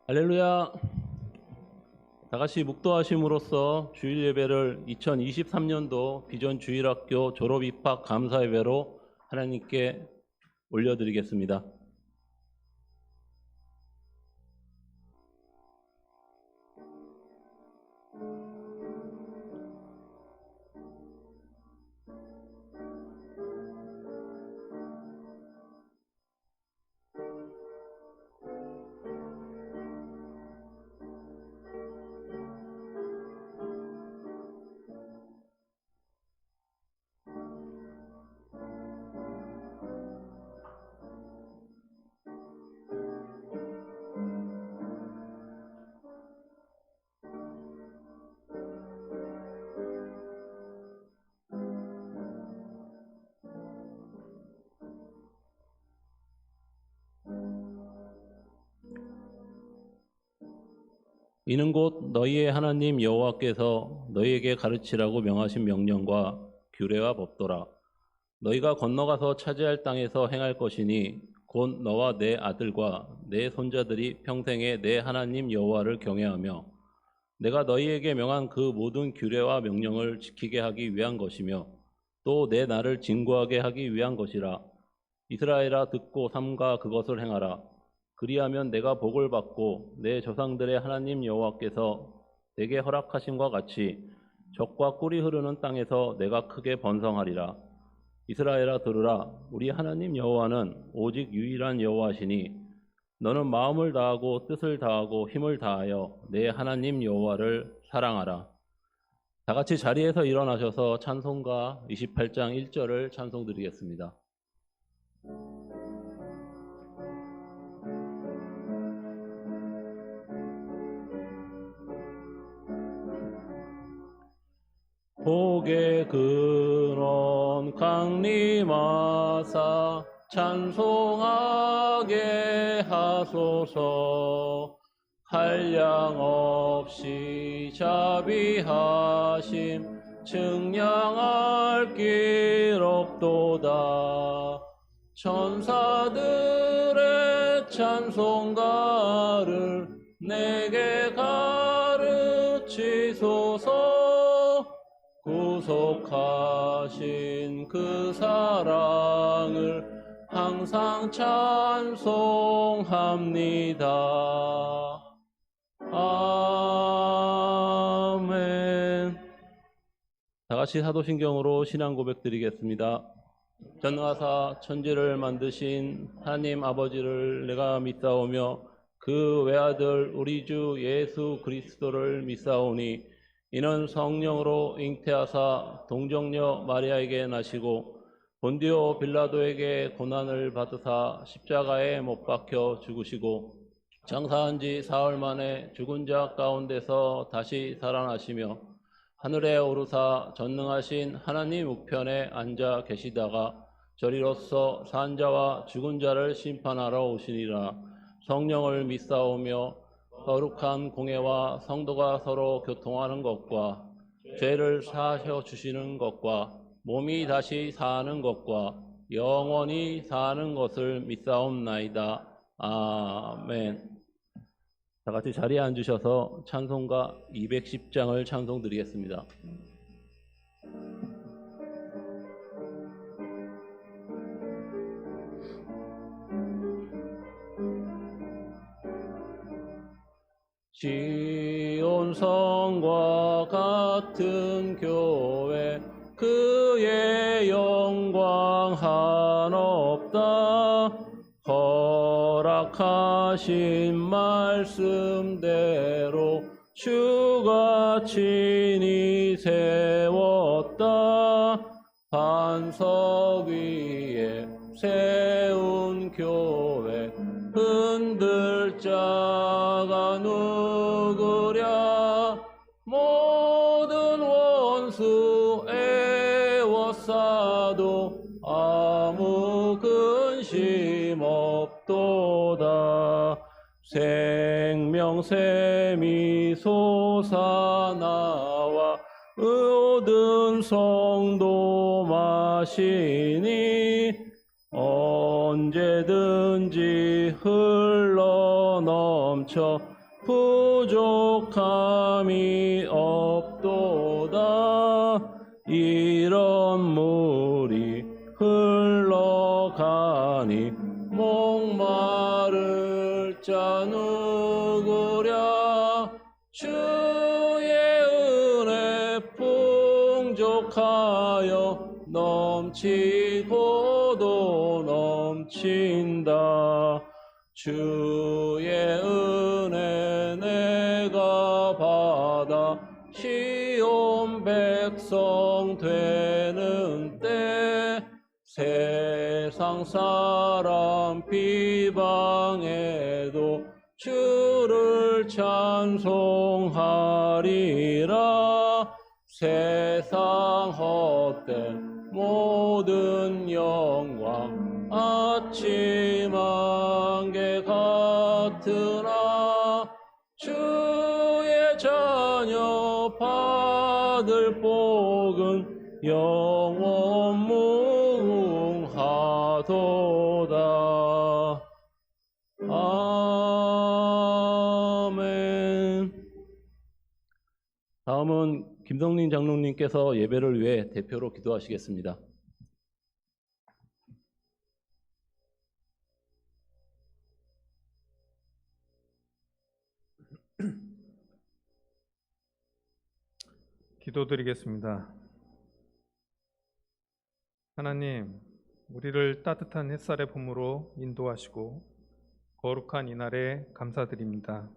할렐루야. 다 같이 묵도하심으로써 주일 예배를 2023년도 비전 주일학교 졸업 입학 감사 예배로 하나님께 올려드리겠습니다. 이는 곧 너희의 하나님 여호와께서 너희에게 가르치라고 명하신 명령과 규례와 법도라. 너희가 건너가서 차지할 땅에서 행할 것이니 곧 너와 내 아들과 내 손자들이 평생에 내 하나님 여호와를 경외하며 내가 너희에게 명한 그 모든 규례와 명령을 지키게 하기 위한 것이며 또 내 나를 진구하게 하기 위한 것이라. 이스라엘아, 듣고 삼가 그것을 행하라. 그리하면 내가 복을 받고 내 조상들의 하나님 여호와께서 내게 허락하심과 같이 적과 꿀이 흐르는 땅에서 내가 크게 번성하리라. 이스라엘아, 들으라. 우리 하나님 여호와는 오직 유일한 여호와시니 너는 마음을 다하고 뜻을 다하고 힘을 다하여 내 하나님 여호와를 사랑하라. 다 같이 자리에서 일어나셔서 찬송가 28장 1절을 찬송드리겠습니다. 복의 근원 강림하사 찬송하게 하소서. 한량 없이 자비하심 증량할 길 없도다. 천사들의 찬송가를 내게 가르치소서. 구속하신 그 사랑을 항상 찬송합니다. 아멘. 다 같이 사도신경으로 신앙 고백 드리겠습니다. 전능하사 천지를 만드신 하나님 아버지를 내가 믿사오며 그 외아들 우리 주 예수 그리스도를 믿사오니 이는 성령으로 잉태하사 동정녀 마리아에게 나시고 본디오 빌라도에게 고난을 받으사 십자가에 못 박혀 죽으시고 장사한 지 사흘 만에 죽은 자 가운데서 다시 살아나시며 하늘에 오르사 전능하신 하나님 우편에 앉아 계시다가 저리로서 산 자와 죽은 자를 심판하러 오시니라. 성령을 믿사오며 거룩한 공회와 성도가 서로 교통하는 것과 죄를 사하셔 주시는 것과 몸이 다시 사는 것과 영원히 사는 것을 믿사옵나이다. 아멘. 다 같이 자리에 앉으셔서 찬송가 210장을 찬송드리겠습니다. 시온 성과 같은 교회 그의 영광 한없다. 허락하신 말씀대로 주가 친히 세웠다. 반석 위에 세운 교회 흔들 자가 누구랴. 모든 원수 애워싸도 아무 근심 없도다. 생명샘이 솟아나와 모든 성도 마시니 언제든지 흘러 넘쳐 부족함이 없도다. 이런 물이 흘러가니 목마를 자 누구랴. 주의 은혜 풍족하여 넘치고도 넘친다. 주의 은혜 내가 받아 시온 백성 되는 때 세상 사람 비방해도 주를 찬송하리라. 세상 헛된 모든 영광 아침 안개 같으나 주의 자녀 받을 복은 영원 무궁하도다. 아멘. 다음은 김성린 장로님께서 예배를 위해 대표로 기도하시겠습니다. 기도드리겠습니다. 하나님, 우리를 따뜻한 햇살의 품으로 인도하시고 거룩한 이날에 감사드립니다.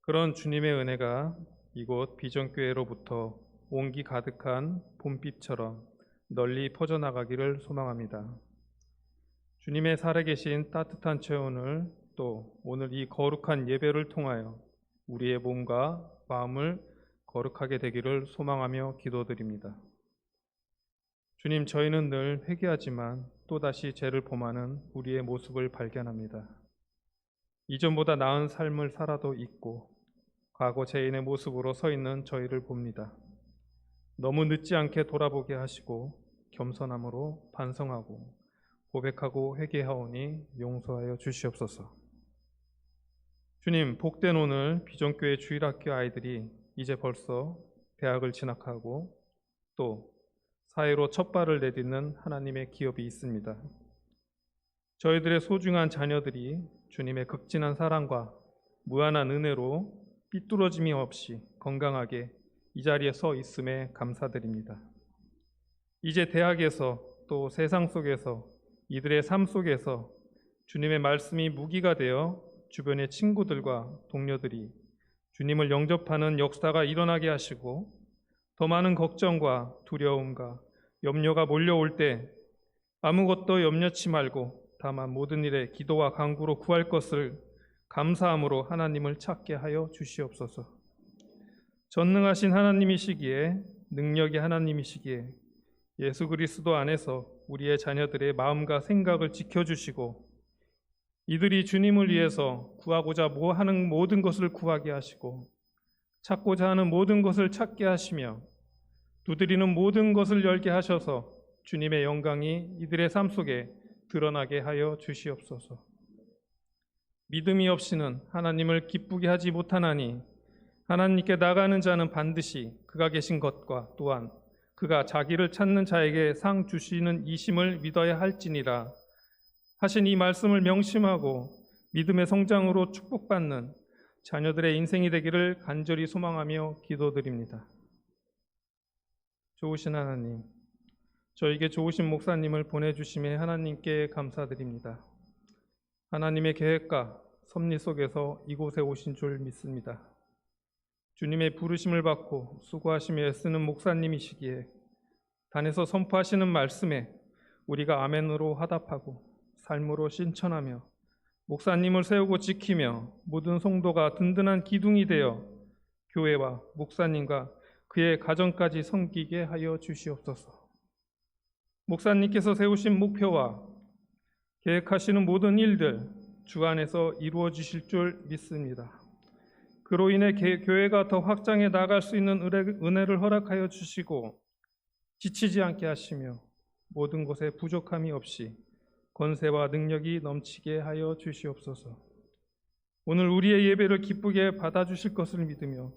그런 주님의 은혜가 이곳 비전교회로부터 온기 가득한 봄빛처럼 널리 퍼져나가기를 소망합니다. 주님의 살아계신 따뜻한 체온을 또 오늘 이 거룩한 예배를 통하여 우리의 몸과 마음을 거룩하게 되기를 소망하며 기도드립니다. 주님, 저희는 늘 회개하지만 또다시 죄를 범하는 우리의 모습을 발견합니다. 이전보다 나은 삶을 살아도 있고 과거 죄인의 모습으로 서 있는 저희를 봅니다. 너무 늦지 않게 돌아보게 하시고 겸손함으로 반성하고 고백하고 회개하오니 용서하여 주시옵소서. 주님, 복된 오늘 비전교회 주일학교 아이들이 이제 벌써 대학을 진학하고 또 사회로 첫 발을 내딛는 하나님의 기업이 있습니다. 저희들의 소중한 자녀들이 주님의 극진한 사랑과 무한한 은혜로 삐뚤어짐이 없이 건강하게 이 자리에 서 있음에 감사드립니다. 이제 대학에서 또 세상 속에서 이들의 삶 속에서 주님의 말씀이 무기가 되어 주변의 친구들과 동료들이 주님을 영접하는 역사가 일어나게 하시고 더 많은 걱정과 두려움과 염려가 몰려올 때 아무것도 염려치 말고 다만 모든 일에 기도와 간구로 구할 것을 감사함으로 하나님을 찾게 하여 주시옵소서. 전능하신 하나님이시기에 능력의 하나님이시기에 예수 그리스도 안에서 우리의 자녀들의 마음과 생각을 지켜주시고 이들이 주님을 위해서 구하고자 하는 모든 것을 구하게 하시고 찾고자 하는 모든 것을 찾게 하시며 두드리는 모든 것을 열게 하셔서 주님의 영광이 이들의 삶 속에 드러나게 하여 주시옵소서. 믿음이 없이는 하나님을 기쁘게 하지 못하나니 하나님께 나가는 자는 반드시 그가 계신 것과 또한 그가 자기를 찾는 자에게 상 주시는 이심을 믿어야 할지니라 하신 이 말씀을 명심하고 믿음의 성장으로 축복받는 자녀들의 인생이 되기를 간절히 소망하며 기도드립니다. 좋으신 하나님, 저에게 좋으신 목사님을 보내주심에 하나님께 감사드립니다. 하나님의 계획과 섭리 속에서 이곳에 오신 줄 믿습니다. 주님의 부르심을 받고 수고하시며 애쓰는 목사님이시기에 단에서 선포하시는 말씀에 우리가 아멘으로 화답하고 삶으로 신천하며 목사님을 세우고 지키며 모든 성도가 든든한 기둥이 되어 교회와 목사님과 그의 가정까지 섬기게 하여 주시옵소서. 목사님께서 세우신 목표와 계획하시는 모든 일들 주 안에서 이루어 주실 줄 믿습니다. 그로 인해 교회가 더 확장해 나갈 수 있는 은혜를 허락하여 주시고 지치지 않게 하시며 모든 것에 부족함이 없이 권세와 능력이 넘치게 하여 주시옵소서. 오늘 우리의 예배를 기쁘게 받아주실 것을 믿으며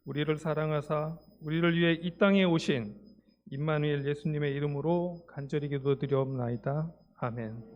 우리를 사랑하사 우리를 위해 이 땅에 오신 임마누엘 예수님의 이름으로 간절히 기도드리옵나이다. 아멘.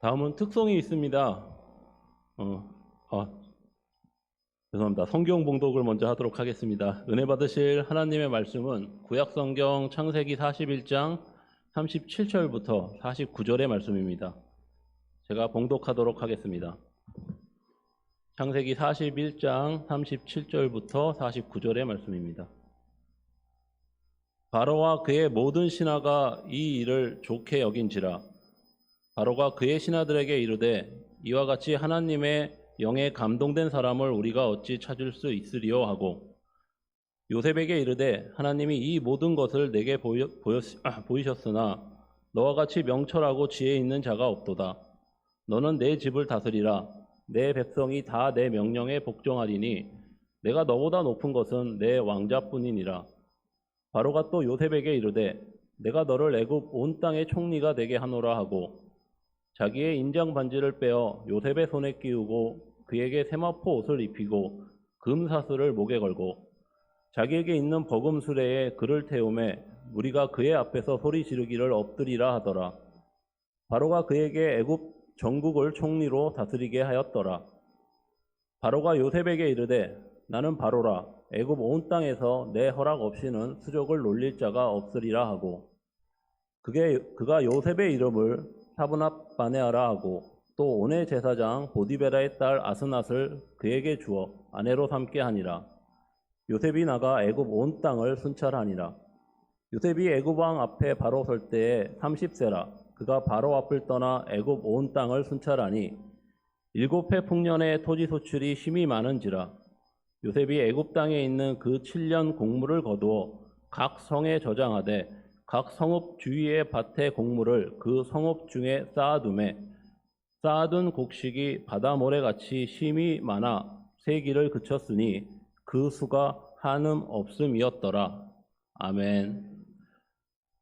다음은 특송이 있습니다. 어, 아, 죄송합니다. 성경 봉독을 먼저 하도록 하겠습니다. 은혜 받으실 하나님의 말씀은 구약 성경 창세기 41장 37절부터 49절의 말씀입니다. 제가 봉독하도록 하겠습니다. 창세기 41장 37절부터 49절의 말씀입니다. 바로와 그의 모든 신하가 이 일을 좋게 여긴지라. 바로가 그의 신하들에게 이르되 이와 같이 하나님의 영에 감동된 사람을 우리가 어찌 찾을 수 있으리요 하고 요셉에게 이르되 하나님이 이 모든 것을 내게 보이셨으나 너와 같이 명철하고 지혜 있는 자가 없도다. 너는 내 집을 다스리라. 내 백성이 다 내 명령에 복종하리니 내가 너보다 높은 것은 내 왕자뿐이니라. 바로가 또 요셉에게 이르되 내가 너를 애굽 온 땅의 총리가 되게 하노라 하고 자기의 인장 반지를 빼어 요셉의 손에 끼우고 그에게 세마포 옷을 입히고 금사슬을 목에 걸고 자기에게 있는 버금 수레에 그를 태우매 무리가 그의 앞에서 소리 지르기를 엎드리라 하더라. 바로가 그에게 애굽 전국을 총리로 다스리게 하였더라. 바로가 요셉에게 이르되 나는 바로라. 애굽 온 땅에서 내 허락 없이는 수족을 놀릴 자가 없으리라 하고 그가 요셉의 이름을 사브낫 바네아라 하고 또 온의 제사장 보디베라의 딸 아스낫을 그에게 주어 아내로 삼게 하니라. 요셉이 나가 애굽 온 땅을 순찰하니라. 요셉이 애굽 왕 앞에 바로 설 때에 30세라. 그가 바로 앞을 떠나 애굽 온 땅을 순찰하니 7해 풍년의 토지 소출이 심히 많은지라. 요셉이 애굽 땅에 있는 그 7년 곡물을 거두어 각 성에 저장하되 각 성읍 주위의 밭의 곡물을 그 성읍 중에 쌓아두매 쌓아둔 곡식이 바다 모래같이 심이 많아 세기를 그쳤으니 그 수가 한음 없음이었더라. 아멘.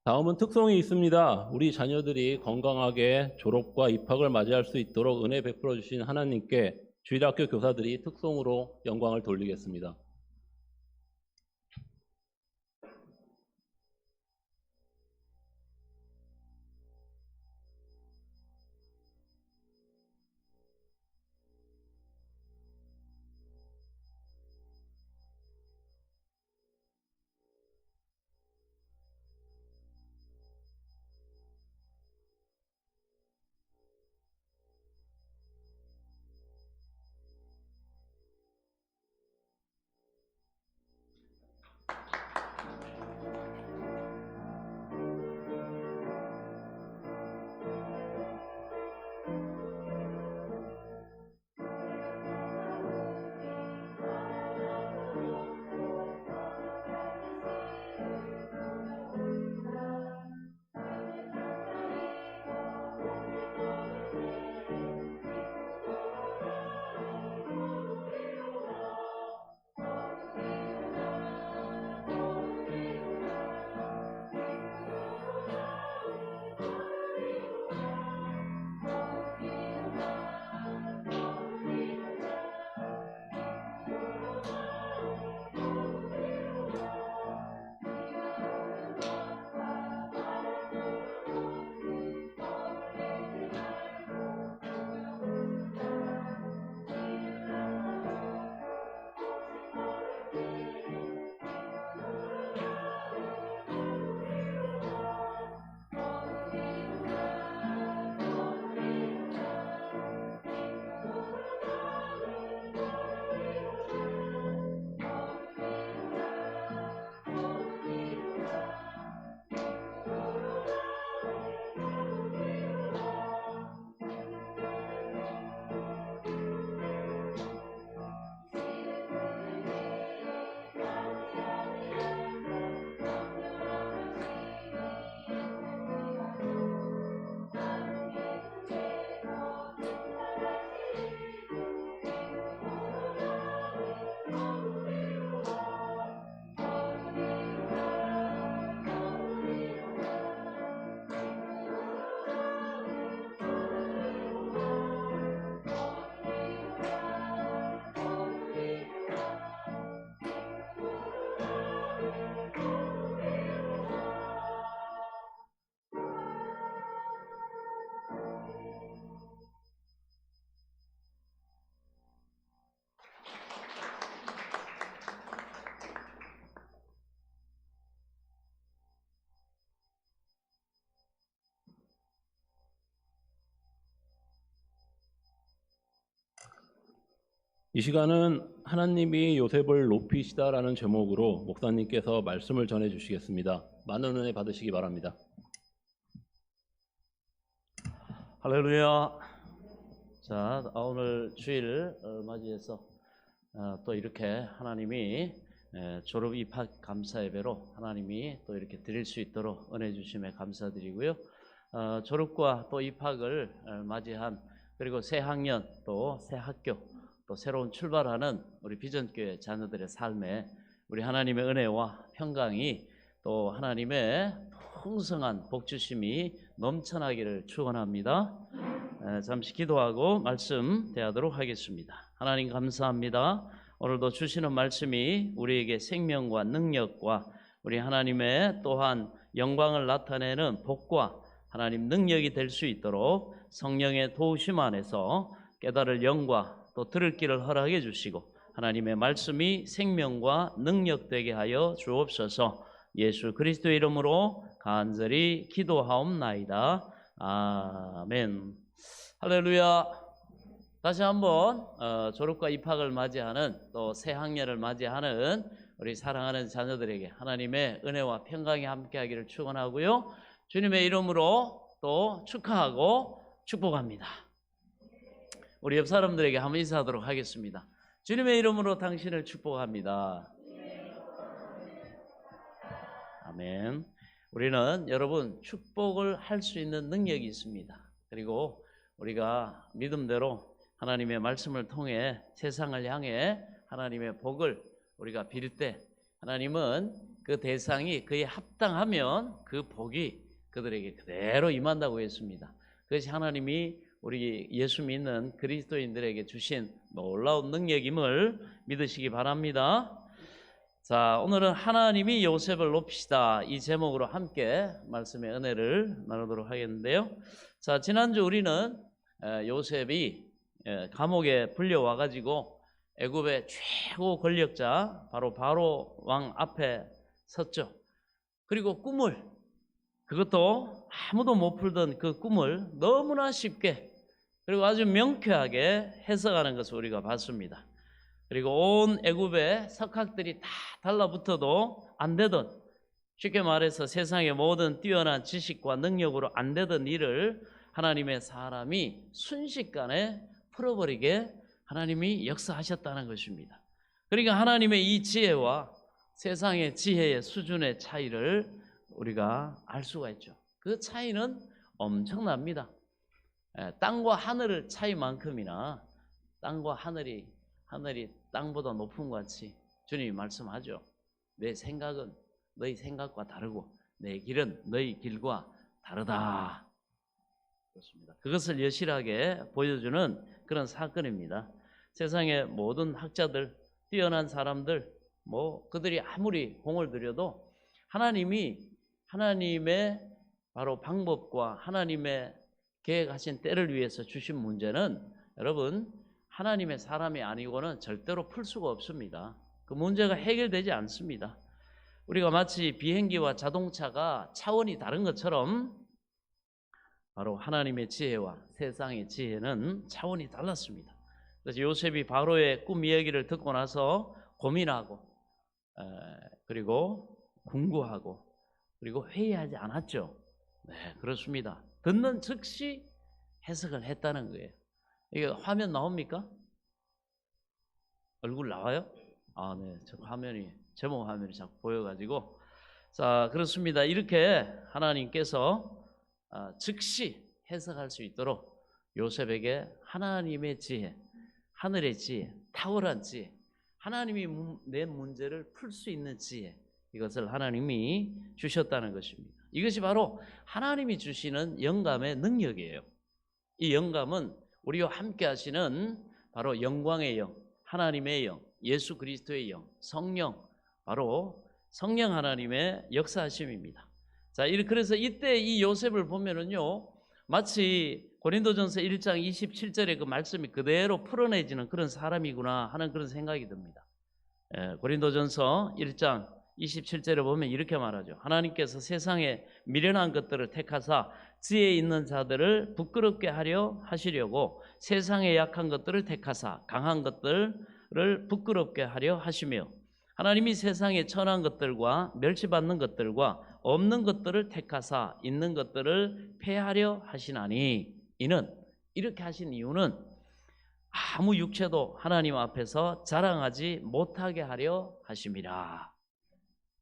다음은 특송이 있습니다. 우리 자녀들이 건강하게 졸업과 입학을 맞이할 수 있도록 은혜 베풀어 주신 하나님께 주일학교 교사들이 특송으로 영광을 돌리겠습니다. 이 시간은 하나님이 요셉을 높이시다라는 제목으로 목사님께서 말씀을 전해 주시겠습니다. 많은 은혜 받으시기 바랍니다. 할렐루야. 자, 오늘 주일 맞이해서 또 이렇게 하나님이 졸업 입학 감사 예배로 하나님이 또 이렇게 드릴 수 있도록 은혜 주심에 감사드리고요. 졸업과 또 입학을 맞이한, 그리고 새 학년 또 새 학교 또 새로운 출발하는 우리 비전교회 자녀들의 삶에 우리 하나님의 은혜와 평강이 또 하나님의 풍성한 복주심이 넘쳐나기를 축원합니다. 잠시 기도하고 말씀 대하도록 하겠습니다. 하나님 감사합니다. 오늘도 주시는 말씀이 우리에게 생명과 능력과 우리 하나님의 또한 영광을 나타내는 복과 하나님 능력이 될 수 있도록 성령의 도우심 안에서 깨달을 영과 또 들을 길을 허락해 주시고 하나님의 말씀이 생명과 능력 되게 하여 주옵소서. 예수 그리스도의 이름으로 간절히 기도하옵나이다. 아멘. 할렐루야. 다시 한번 졸업과 입학을 맞이하는 또 새 학년을 맞이하는 우리 사랑하는 자녀들에게 하나님의 은혜와 평강이 함께하기를 축원하고요. 주님의 이름으로 또 축하하고 축복합니다. 우리 옆 사람들에게 한번 인사하도록 하겠습니다. 주님의 이름으로 당신을 축복합니다. 아멘. 우리는 여러분 축복을 할 수 있는 능력이 있습니다. 그리고 우리가 믿음대로 하나님의 말씀을 통해 세상을 향해 하나님의 복을 우리가 빌 때 하나님은 그 대상이 그에 합당하면 그 복이 그들에게 그대로 임한다고 했습니다. 그것이 하나님이 우리 예수 믿는 그리스도인들에게 주신 놀라운 능력임을 믿으시기 바랍니다. 자, 오늘은 하나님이 요셉을 높이시다 이 제목으로 함께 말씀의 은혜를 나누도록 하겠는데요. 자, 지난주 우리는 요셉이 감옥에 불려와 가지고 애굽의 최고 권력자 바로 왕 앞에 섰죠. 그리고 꿈을, 그것도 아무도 못 풀던 그 꿈을 너무나 쉽게 그리고 아주 명쾌하게 해석하는 것을 우리가 봤습니다. 그리고 온 애굽의 석학들이 다 달라붙어도 안 되던, 쉽게 말해서 세상의 모든 뛰어난 지식과 능력으로 안 되던 일을 하나님의 사람이 순식간에 풀어버리게 하나님이 역사하셨다는 것입니다. 그러니까 하나님의 이 지혜와 세상의 지혜의 수준의 차이를 우리가 알 수가 있죠. 그 차이는 엄청납니다. 땅과 하늘의 차이만큼이나 땅과 하늘이 땅보다 높은 것 같이 주님이 말씀하죠. 내 생각은 너희 생각과 다르고 내 길은 너희 길과 다르다. 그렇습니다. 그것을 여실하게 보여주는 그런 사건입니다. 세상의 모든 학자들, 뛰어난 사람들, 그들이 아무리 공을 들여도 하나님의 바로 방법과 하나님의 계획하신 때를 위해서 주신 문제는 여러분 하나님의 사람이 아니고는 절대로 풀 수가 없습니다. 그 문제가 해결되지 않습니다. 우리가 마치 비행기와 자동차가 차원이 다른 것처럼 바로 하나님의 지혜와 세상의 지혜는 차원이 달랐습니다. 그래서 요셉이 바로의 꿈 이야기를 듣고 나서 고민하고 그리고 궁구하고 그리고 회의하지 않았죠. 네, 그렇습니다. 듣는 즉시 해석을 했다는 거예요. 이게 화면 나옵니까? 얼굴 나와요? 네. 저 화면이, 제목 화면이 자꾸 보여가지고. 자, 그렇습니다. 이렇게 하나님께서 즉시 해석할 수 있도록 요셉에게 하나님의 지혜, 하늘의 지혜, 탁월한 지혜, 하나님이 내 문제를 풀 수 있는 지혜, 이것을 하나님이 주셨다는 것입니다. 이것이 바로 하나님이 주시는 영감의 능력이에요. 이 영감은 우리와 함께 하시는 바로 영광의 영, 하나님의 영, 예수 그리스도의 영, 성령, 바로 성령 하나님의 역사하심입니다. 자, 그래서 이때 이 요셉을 보면은요, 마치 고린도전서 1장 27절의 그 말씀이 그대로 풀어내지는 그런 사람이구나 하는 그런 생각이 듭니다. 고린도전서 1장 27절에 보면 이렇게 말하죠. 하나님께서 세상에 미련한 것들을 택하사 지혜 있는 자들을 부끄럽게 하려 하시려고 세상의 약한 것들을 택하사 강한 것들을 부끄럽게 하려 하시며 하나님이 세상의 천한 것들과 멸시받는 것들과 없는 것들을 택하사 있는 것들을 폐하려 하시나니 이는 이렇게 하신 이유는 아무 육체도 하나님 앞에서 자랑하지 못하게 하려 하심이라.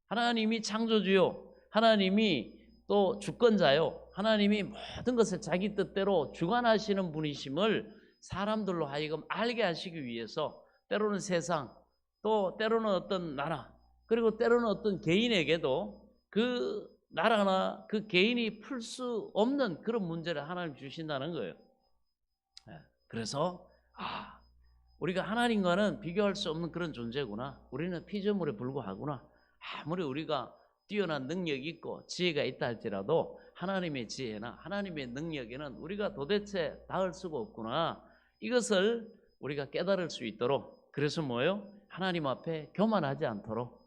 하나님이 창조주요, 하나님이 또 주권자요, 하나님이 모든 것을 자기 뜻대로 주관하시는 분이심을 사람들로 하여금 알게 하시기 위해서 때로는 세상, 또 때로는 어떤 나라, 그리고 때로는 어떤 개인에게도 그 나라나 그 개인이 풀 수 없는 그런 문제를 하나님 주신다는 거예요. 그래서 우리가 하나님과는 비교할 수 없는 그런 존재구나. 우리는 피조물에 불과하구나. 아무리 우리가 뛰어난 능력이 있고 지혜가 있다 할지라도 하나님의 지혜나 하나님의 능력에는 우리가 도대체 닿을 수가 없구나. 이것을 우리가 깨달을 수 있도록, 그래서 뭐예요? 하나님 앞에 교만하지 않도록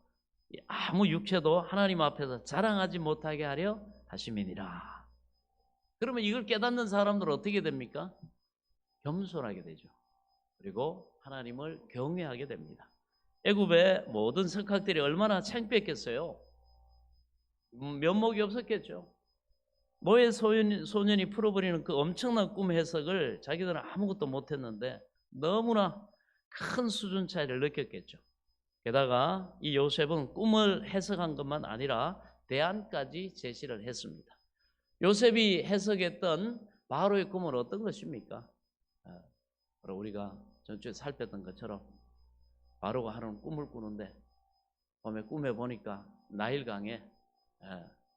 아무 육체도 하나님 앞에서 자랑하지 못하게 하려 하심이니라. 그러면 이걸 깨닫는 사람들은 어떻게 됩니까? 겸손하게 되죠. 그리고 하나님을 경외하게 됩니다. 애굽의 모든 석학들이 얼마나 창피했겠어요. 면목이 없었겠죠. 모의 소년이 풀어버리는 그 엄청난 꿈 해석을 자기들은 아무것도 못했는데 너무나 큰 수준 차이를 느꼈겠죠. 게다가 이 요셉은 꿈을 해석한 것만 아니라 대안까지 제시를 했습니다. 요셉이 해석했던 바로의 꿈은 어떤 것입니까? 바로 우리가 전주에 살폈던 것처럼 바로가 하는 꿈을 꾸는데 밤에 꿈에 보니까 나일강에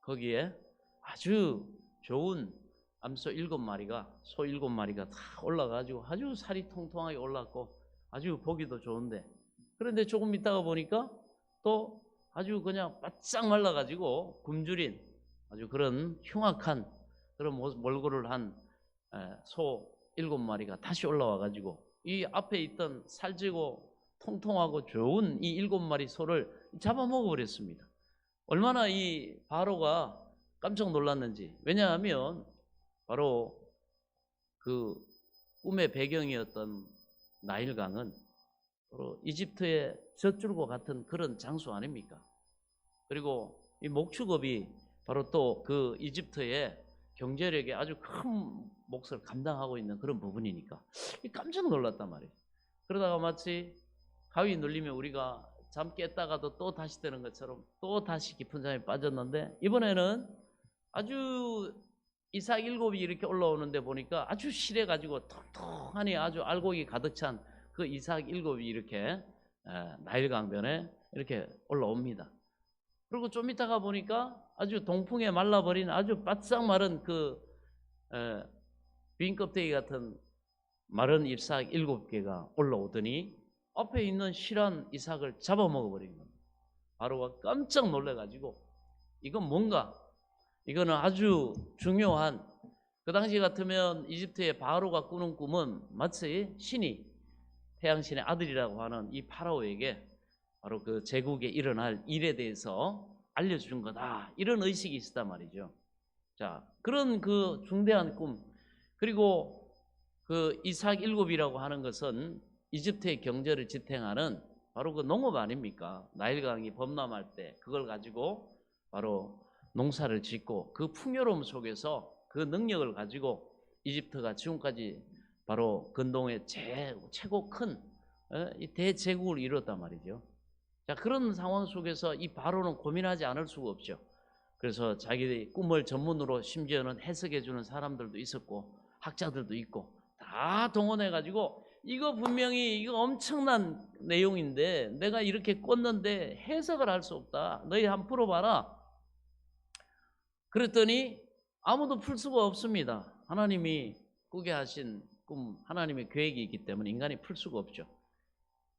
거기에 아주 좋은 암소 7마리가 소 7마리가 다 올라가지고 아주 살이 통통하게 올랐고 아주 보기도 좋은데, 그런데 조금 있다가 보니까 또 아주 그냥 바짝 말라가지고 굶주린 아주 그런 흉악한 그런 몰골을 한 소 7마리가 다시 올라와가지고 이 앞에 있던 살찌고 통통하고 좋은 이 7마리 소를 잡아먹어버렸습니다. 얼마나 이 바로가 깜짝 놀랐는지. 왜냐하면 바로 그 꿈의 배경이었던 나일강은 바로 이집트의 젖줄과 같은 그런 장소 아닙니까? 그리고 이 목축업이 바로 또 그 이집트의 경제력에 아주 큰 몫을 감당하고 있는 그런 부분이니까 깜짝 놀랐단 말이에요. 그러다가 마치 가위 눌리면 우리가 잠 깼다가도 또 다시 되는 것처럼 또 다시 깊은 잠에 빠졌는데, 이번에는 아주 이삭 7이 이렇게 올라오는데 보니까 아주 실해가지고 통통하니 아주 알곡이 가득 찬 그 이삭 7이 이렇게 나일강변에 이렇게 올라옵니다. 그리고 좀 있다가 보니까 아주 동풍에 말라버린 아주 바싹 마른 그 빈 껍데기 같은 마른 잎삭 7개가 올라오더니 앞에 있는 실한 이삭을 잡아먹어버린 겁니다. 바로가 깜짝 놀래가지고 이건 뭔가, 이거는 아주 중요한, 그 당시 같으면 이집트의 바로가 꾸는 꿈은 마치 신이 태양신의 아들이라고 하는 이 파라오에게 바로 그 제국에 일어날 일에 대해서 알려준 거다, 이런 의식이 있었단 말이죠. 자, 그런 그 중대한 꿈, 그리고 그 이삭 7이라고 하는 것은 이집트의 경제를 지탱하는 바로 그 농업 아닙니까? 나일강이 범람할 때 그걸 가지고 바로 농사를 짓고 그 풍요로움 속에서 그 능력을 가지고 이집트가 지금까지 바로 근동의 최고 큰 대제국을 이뤘단 말이죠. 자, 그런 상황 속에서 이 바로는 고민하지 않을 수가 없죠. 그래서 자기 꿈을 전문으로 심지어는 해석해 주는 사람들도 있었고 학자들도 있고 다 동원해 가지고 이거 분명히 이거 엄청난 내용인데 내가 이렇게 꿨는데 해석을 할 수 없다. 너희 한번 풀어봐라. 그랬더니 아무도 풀 수가 없습니다. 하나님이 꾸게 하신 꿈, 하나님의 계획이 있기 때문에 인간이 풀 수가 없죠.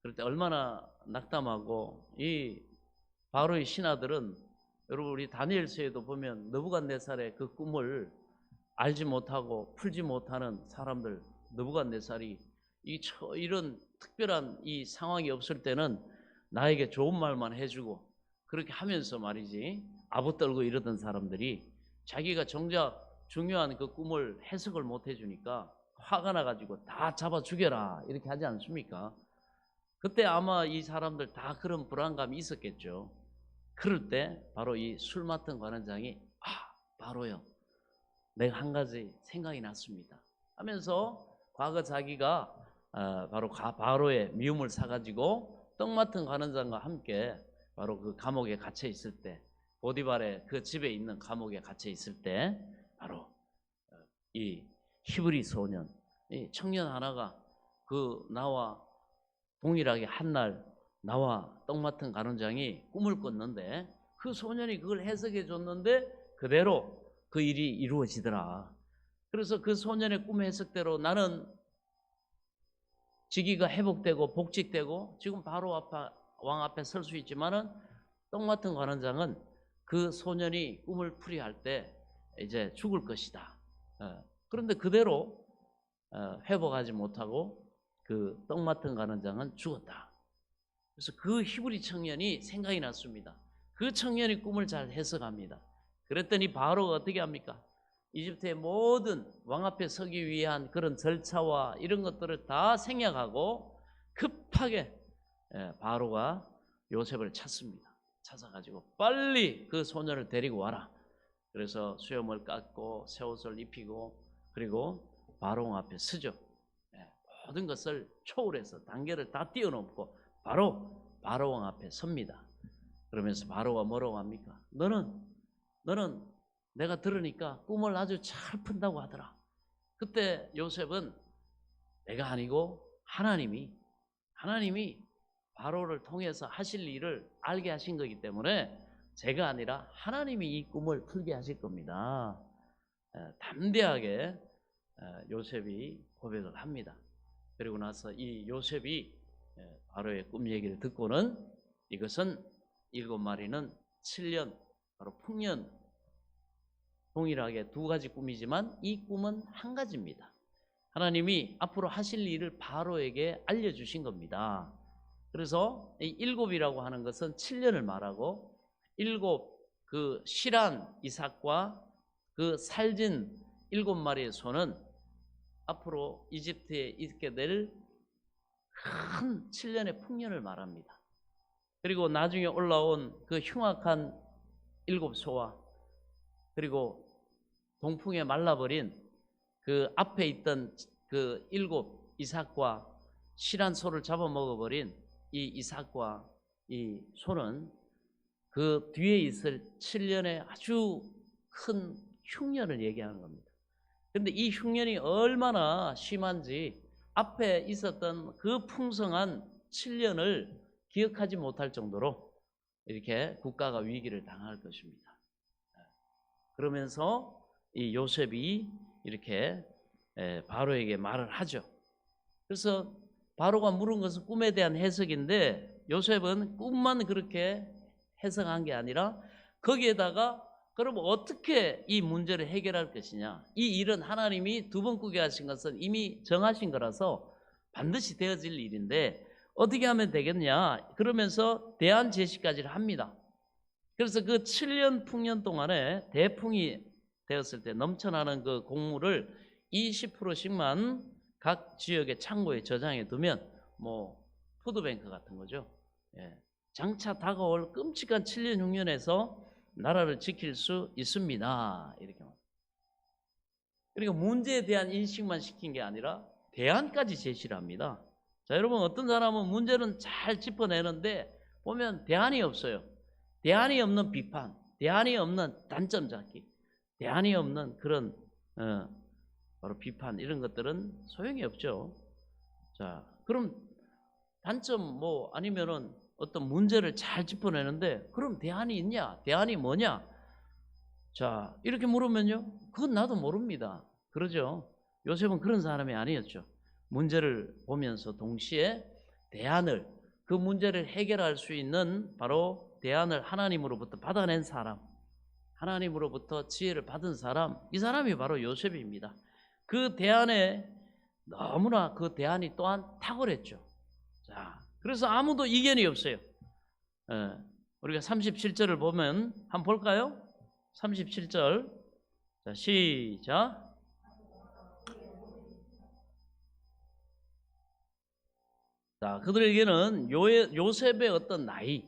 그럴 때 얼마나 낙담하고, 이 바로의 신하들은, 여러분 우리 다니엘서에도 보면 느부갓네살의 그 꿈을 알지 못하고 풀지 못하는 사람들, 느부갓네살이 이런 특별한 이 상황이 없을 때는 나에게 좋은 말만 해주고 그렇게 하면서 말이지 아부 떨고 이러던 사람들이 자기가 정작 중요한 그 꿈을 해석을 못 해주니까 화가 나가지고 다 잡아 죽여라 이렇게 하지 않습니까? 그때 아마 이 사람들 다 그런 불안감이 있었겠죠. 그럴 때 바로 이 술 맡은 관원장이 바로요. 내가 한 가지 생각이 났습니다. 하면서 과거 자기가 바로 바로의 미움을 사가지고 떡 맡은 관원장과 함께 바로 그 감옥에 갇혀 있을 때 보디발의 그 집에 있는 감옥에 갇혀 있을 때 바로 이 히브리 소년, 이 청년 하나가 그 나와 동일하게 한날 나와 떡 맡은 관원장이 꿈을 꿨는데 그 소년이 그걸 해석해 줬는데 그대로 그 일이 이루어지더라. 그래서 그 소년의 꿈 해석대로 나는 직위가 회복되고 복직되고 지금 바로 왕 앞에 설 수 있지만은 떡 맡은 관원장은 그 소년이 꿈을 풀이할 때 이제 죽을 것이다. 그런데 그대로 회복하지 못하고 그 떡 맡은 관원장은 죽었다. 그래서 그 히브리 청년이 생각이 났습니다. 그 청년이 꿈을 잘 해석합니다. 그랬더니 바로가 어떻게 합니까? 이집트의 모든 왕 앞에 서기 위한 그런 절차와 이런 것들을 다 생략하고 급하게 바로가 요셉을 찾습니다. 찾아가지고 빨리 그 소년을 데리고 와라. 그래서 수염을 깎고 새 옷을 입히고 그리고 바로 앞에 서죠. 모든 것을 초월해서 단계를 다 뛰어넘고 바로 바로왕 앞에 섭니다. 그러면서 바로가 뭐라고 합니까? 너는 내가 들으니까 꿈을 아주 잘 푼다고 하더라. 그때 요셉은 내가 아니고 하나님이 바로를 통해서 하실 일을 알게 하신 거기 때문에 제가 아니라 하나님이 이 꿈을 풀게 하실 겁니다. 담대하게 요셉이 고백을 합니다. 그리고 나서 이 요셉이 바로의 꿈 얘기를 듣고는 이것은 7마리는 7년 바로 풍년 동일하게 두 가지 꿈이지만 이 꿈은 한 가지입니다. 하나님이 앞으로 하실 일을 바로에게 알려주신 겁니다. 그래서 이 7이라고 하는 것은 7년을 말하고 7 그 실한 이삭과 그 살진 7마리의 소는 앞으로 이집트에 있게 될 큰 7년의 풍년을 말합니다. 그리고 나중에 올라온 그 흉악한 7소와 그리고 동풍에 말라버린 그 앞에 있던 그 7 이삭과 실한 소를 잡아먹어버린 이 이삭과 이 소는 그 뒤에 있을 7년의 아주 큰 흉년을 얘기하는 겁니다. 그런데 이 흉년이 얼마나 심한지 앞에 있었던 그 풍성한 7년을 기억하지 못할 정도로 이렇게 국가가 위기를 당할 것입니다. 그러면서 이 요셉이 이렇게 바로에게 말을 하죠. 그래서 바로가 물은 것은 꿈에 대한 해석인데 요셉은 꿈만 그렇게 해석한 게 아니라 거기에다가 그럼 어떻게 이 문제를 해결할 것이냐. 이 일은 하나님이 두 번 꾸게 하신 것은 이미 정하신 거라서 반드시 되어질 일인데 어떻게 하면 되겠냐. 그러면서 대안 제시까지를 합니다. 그래서 그 7년 풍년 동안에 대풍이 되었을 때 넘쳐나는 그 곡물을 20%씩만 각 지역의 창고에 저장해 두면 뭐 푸드뱅크 같은 거죠. 장차 다가올 끔찍한 7년 흉년에서 나라를 지킬 수 있습니다. 이렇게. 그러니까 문제에 대한 인식만 시킨 게 아니라 대안까지 제시를 합니다. 자, 여러분 어떤 사람은 문제는 잘 짚어내는데 보면 대안이 없어요. 대안이 없는 비판, 대안이 없는 단점 잡기, 대안이 없는 그런 바로 비판 이런 것들은 소용이 없죠. 자, 그럼 단점 뭐 아니면은 어떤 문제를 잘 짚어내는데 그럼 대안이 있냐? 대안이 뭐냐? 자, 이렇게 물으면요. 그건 나도 모릅니다. 그러죠. 요셉은 그런 사람이 아니었죠. 문제를 보면서 동시에 대안을 그 문제를 해결할 수 있는 바로 대안을 하나님으로부터 받아낸 사람, 하나님으로부터 지혜를 받은 사람, 이 사람이 바로 요셉입니다. 그 대안에 너무나 그 대안이 또한 탁월했죠. 자, 그래서 아무도 이견이 없어요. 우리가 37절을 보면 한번 볼까요? 37절 자, 시작. 자, 그들에게는 요셉의 어떤 나이,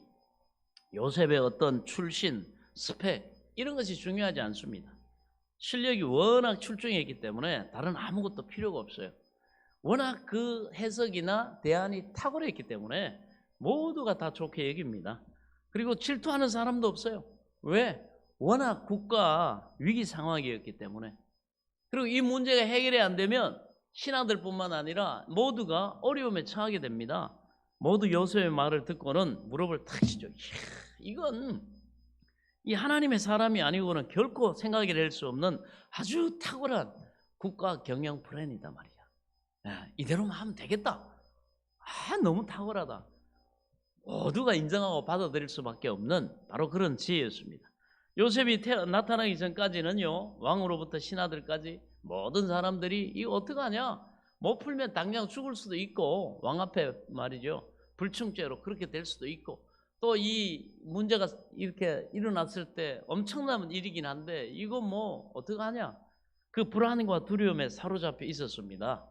요셉의 어떤 출신, 스펙 이런 것이 중요하지 않습니다. 실력이 워낙 출중했기 때문에 다른 아무것도 필요가 없어요. 워낙 그 해석이나 대안이 탁월했기 때문에 모두가 다 좋게 여깁니다. 그리고 질투하는 사람도 없어요. 왜? 워낙 국가 위기 상황이었기 때문에. 그리고 이 문제가 해결이 안 되면 신하들뿐만 아니라 모두가 어려움에 처하게 됩니다. 모두 요셉의 말을 듣고는 무릎을 탁 치죠. 이건 이 하나님의 사람이 아니고는 결코 생각이 될 수 없는 아주 탁월한 국가 경영 플랜이다 말이야. 야, 이대로만 하면 되겠다. 너무 탁월하다. 모두가 인정하고 받아들일 수밖에 없는 바로 그런 지혜였습니다. 요셉이 나타나기 전까지는요, 왕으로부터 신하들까지 모든 사람들이 이거 어떡하냐, 못 풀면 당장 죽을 수도 있고, 왕 앞에 말이죠, 불충죄로 그렇게 될 수도 있고, 또 이 문제가 이렇게 일어났을 때 엄청난 일이긴 한데 이거 뭐 어떡하냐, 그 불안과 두려움에 사로잡혀 있었습니다.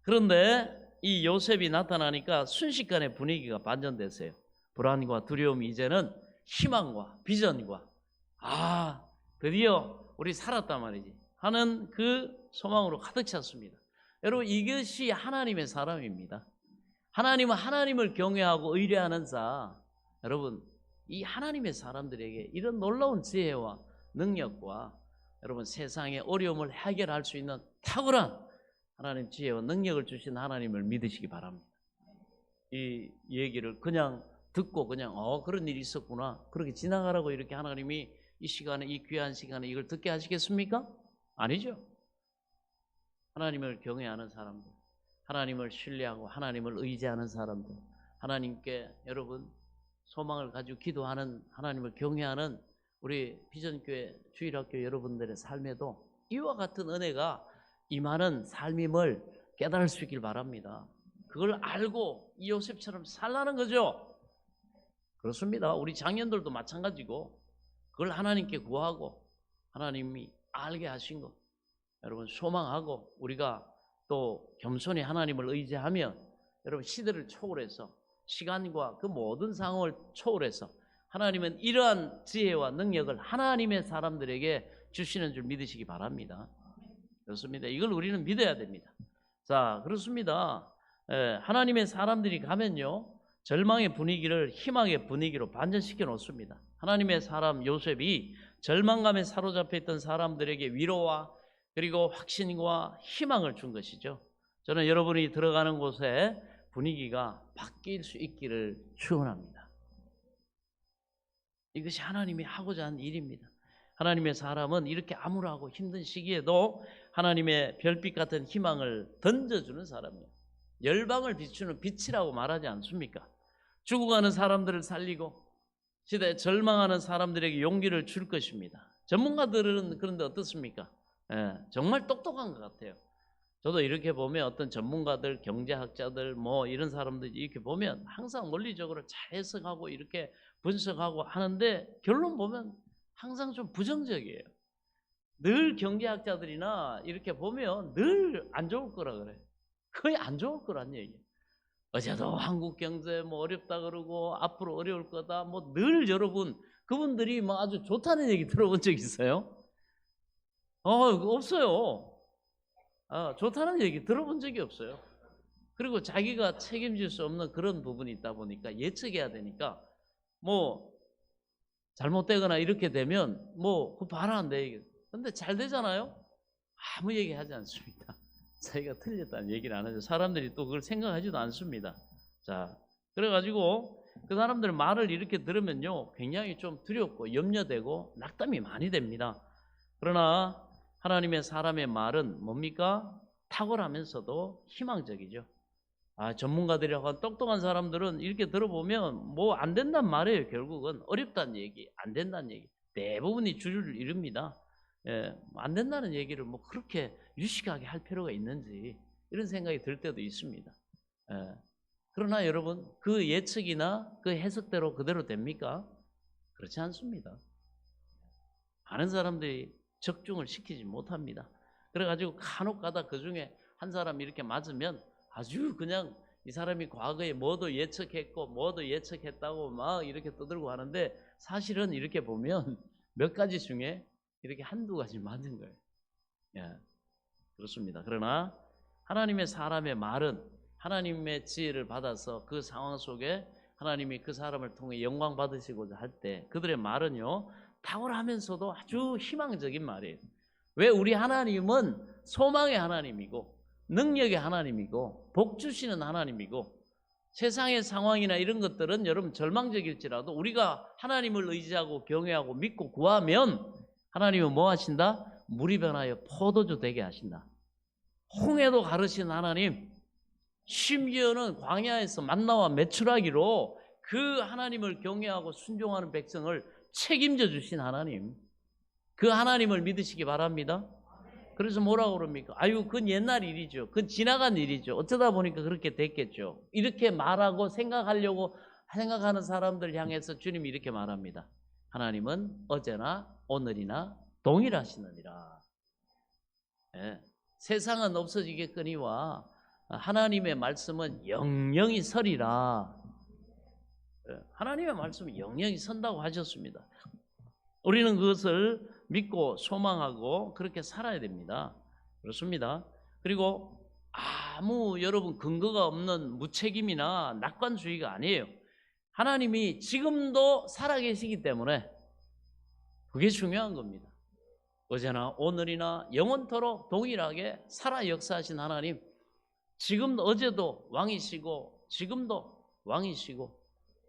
그런데 이 요셉이 나타나니까 순식간에 분위기가 반전됐어요. 불안과 두려움이 이제는 희망과 비전과 드디어 우리 살았단 말이지 하는 그 소망으로 가득 찼습니다. 여러분, 이것이 하나님의 사람입니다. 하나님은 하나님을 경외하고 의뢰하는 자. 여러분, 이 하나님의 사람들에게 이런 놀라운 지혜와 능력과 여러분 세상의 어려움을 해결할 수 있는 탁월한 하나님 지혜와 능력을 주신 하나님을 믿으시기 바랍니다. 이 얘기를 그냥 듣고 그냥 그런 일이 있었구나 그렇게 지나가라고 이렇게 하나님이 이 시간에, 이 귀한 시간에 이걸 듣게 하시겠습니까? 아니죠. 하나님을 경외하는 사람들, 하나님을 신뢰하고 하나님을 의지하는 사람들, 하나님께 여러분 소망을 가지고 기도하는, 하나님을 경외하는 우리 비전교회 주일학교 여러분들의 삶에도 이와 같은 은혜가 임하는 삶임을 깨달을 수 있길 바랍니다. 그걸 알고 이 요셉처럼 살라는 거죠. 그렇습니다. 우리 장년들도 마찬가지고 그걸 하나님께 구하고 하나님이 알게 하신 것 여러분 소망하고 우리가 또 겸손히 하나님을 의지하면 여러분 시대를 초월해서 시간과 그 모든 상황을 초월해서 하나님은 이러한 지혜와 능력을 하나님의 사람들에게 주시는 줄 믿으시기 바랍니다. 그렇습니다. 이걸 우리는 믿어야 됩니다. 자, 그렇습니다. 하나님의 사람들이 가면요 절망의 분위기를 희망의 분위기로 반전시켜 놓습니다. 하나님의 사람 요셉이 절망감에 사로잡혀 있던 사람들에게 위로와 그리고 확신과 희망을 준 것이죠. 저는 여러분이 들어가는 곳에 분위기가 바뀔 수 있기를 축원합니다. 이것이 하나님이 하고자 하는 일입니다. 하나님의 사람은 이렇게 암울하고 힘든 시기에도 하나님의 별빛 같은 희망을 던져주는 사람이에요. 열방을 비추는 빛이라고 말하지 않습니까? 죽어가는 사람들을 살리고 시대에 절망하는 사람들에게 용기를 줄 것입니다. 전문가들은 그런데 어떻습니까? 정말 똑똑한 것 같아요. 저도 이렇게 보면 어떤 전문가들, 경제학자들 뭐 이런 사람들이 이렇게 보면 항상 논리적으로 잘 해석하고 이렇게 분석하고 하는데 결론 보면 항상 좀 부정적이에요. 늘 경제학자들이나 이렇게 보면 늘 안 좋을 거라 그래. 거의 안 좋을 거란 얘기예요. 어제도 한국 경제 뭐 어렵다 그러고 앞으로 어려울 거다. 뭐 늘 여러분 그분들이 뭐 아주 좋다는 얘기 들어본 적 있어요? 없어요. 좋다는 얘기 들어본 적이 없어요. 그리고 자기가 책임질 수 없는 그런 부분이 있다 보니까 예측해야 되니까 뭐 잘못되거나 이렇게 되면 뭐 그거 봐라 안 돼. 근데 잘 되잖아요. 아무 얘기하지 않습니다. 자기가 틀렸다는 얘기를 안 하죠. 사람들이 또 그걸 생각하지도 않습니다. 자, 그래가지고 그 사람들 말을 이렇게 들으면요 굉장히 좀 두렵고 염려되고 낙담이 많이 됩니다. 그러나 하나님의 사람의 말은 뭡니까? 탁월하면서도 희망적이죠. 전문가들이라고 한 똑똑한 사람들은 이렇게 들어보면 뭐 안 된단 말이에요. 결국은 어렵다는 얘기, 안 된다는 얘기. 대부분이 주류를 이룹니다. 안 된다는 얘기를 뭐 그렇게 유식하게 할 필요가 있는지 이런 생각이 들 때도 있습니다. 그러나 여러분 그 예측이나 그 해석대로 그대로 됩니까? 그렇지 않습니다. 많은 사람들이 적중을 시키지 못합니다. 그래가지고 간혹가다 그 중에 한 사람이 이렇게 맞으면 아주 그냥 이 사람이 과거에 뭐도 예측했고 뭐도 예측했다고 막 이렇게 떠들고 하는데 사실은 이렇게 보면 몇 가지 중에 이렇게 한두 가지 맞은 거예요. 예, 그렇습니다. 그러나 하나님의 사람의 말은 하나님의 지혜를 받아서 그 상황 속에 하나님이 그 사람을 통해 영광 받으시고자 할 때 그들의 말은요 탁월하면서도 아주 희망적인 말이에요. 왜? 우리 하나님은 소망의 하나님이고 능력의 하나님이고 복 주시는 하나님이고 세상의 상황이나 이런 것들은 여러분 절망적일지라도 우리가 하나님을 의지하고 경외하고 믿고 구하면 하나님은 뭐 하신다? 물이 변하여 포도주 되게 하신다. 홍해도 가르신 하나님, 심지어는 광야에서 만나와 메추라기로 그 하나님을 경외하고 순종하는 백성을 책임져 주신 하나님, 그 하나님을 믿으시기 바랍니다. 그래서 뭐라고 그럽니까? 아유, 그건 옛날 일이죠. 그건 지나간 일이죠. 어쩌다 보니까 그렇게 됐겠죠. 이렇게 말하고 생각하는 사람들 향해서 주님이 이렇게 말합니다. 하나님은 어제나 오늘이나 동일하시느니라. 예. 세상은 없어지겠거니와 하나님의 말씀은 영영이 서리라. 예. 하나님의 말씀은 영영이 선다고 하셨습니다. 우리는 그것을 믿고 소망하고 그렇게 살아야 됩니다. 그렇습니다. 그리고 아무 여러분 근거가 없는 무책임이나 낙관주의가 아니에요. 하나님이 지금도 살아계시기 때문에 그게 중요한 겁니다. 어제나 오늘이나 영원토록 동일하게 살아 역사하신 하나님, 지금도 어제도 왕이시고 지금도 왕이시고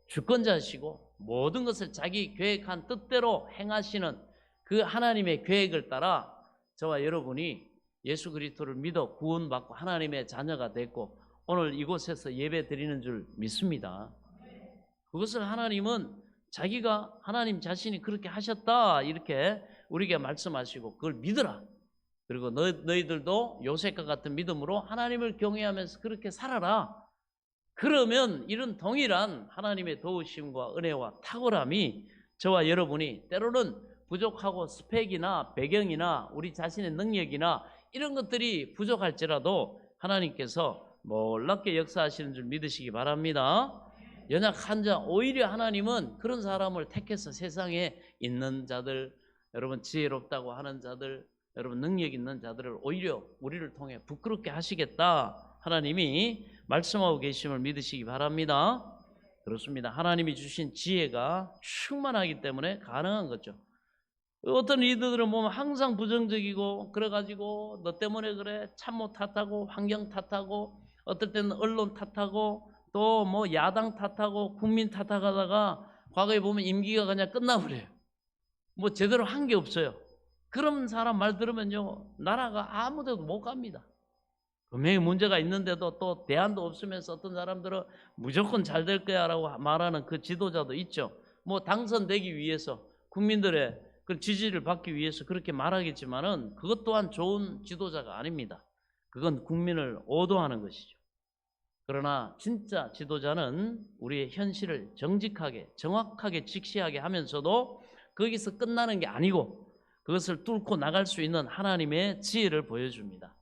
주권자시고 모든 것을 자기 계획한 뜻대로 행하시는 그 하나님의 계획을 따라 저와 여러분이 예수 그리스도를 믿어 구원받고 하나님의 자녀가 됐고 오늘 이곳에서 예배 드리는 줄 믿습니다. 그것을 하나님은 자기가 하나님 자신이 그렇게 하셨다 이렇게 우리에게 말씀하시고 그걸 믿으라. 그리고 너희들도 요셉과 같은 믿음으로 하나님을 경외하면서 그렇게 살아라. 그러면 이런 동일한 하나님의 도우심과 은혜와 탁월함이 저와 여러분이 때로는 부족하고 스펙이나 배경이나 우리 자신의 능력이나 이런 것들이 부족할지라도 하나님께서 놀랍게 역사하시는 줄 믿으시기 바랍니다. 연약한 자, 오히려 하나님은 그런 사람을 택해서 세상에 있는 자들, 여러분 지혜롭다고 하는 자들, 여러분 능력 있는 자들을 오히려 우리를 통해 부끄럽게 하시겠다 하나님이 말씀하고 계심을 믿으시기 바랍니다. 그렇습니다. 하나님이 주신 지혜가 충만하기 때문에 가능한 거죠. 어떤 리더들은 보면 항상 부정적이고 그래가지고 너 때문에 그래, 참모 탓하고 환경 탓하고 어떨 때는 언론 탓하고 또 뭐 야당 탓하고 국민 탓하다가 과거에 보면 임기가 그냥 끝나버려요. 뭐 제대로 한 게 없어요. 그런 사람 말 들으면요 나라가 아무 데도 못 갑니다. 분명히 문제가 있는데도 또 대안도 없으면서 어떤 사람들은 무조건 잘 될 거야 라고 말하는 그 지도자도 있죠. 뭐 당선되기 위해서 국민들의 그 지지를 받기 위해서 그렇게 말하겠지만은 그것 또한 좋은 지도자가 아닙니다. 그건 국민을 오도하는 것이죠. 그러나 진짜 지도자는 우리의 현실을 정직하게 정확하게 직시하게 하면서도 거기서 끝나는 게 아니고 그것을 뚫고 나갈 수 있는 하나님의 지혜를 보여줍니다.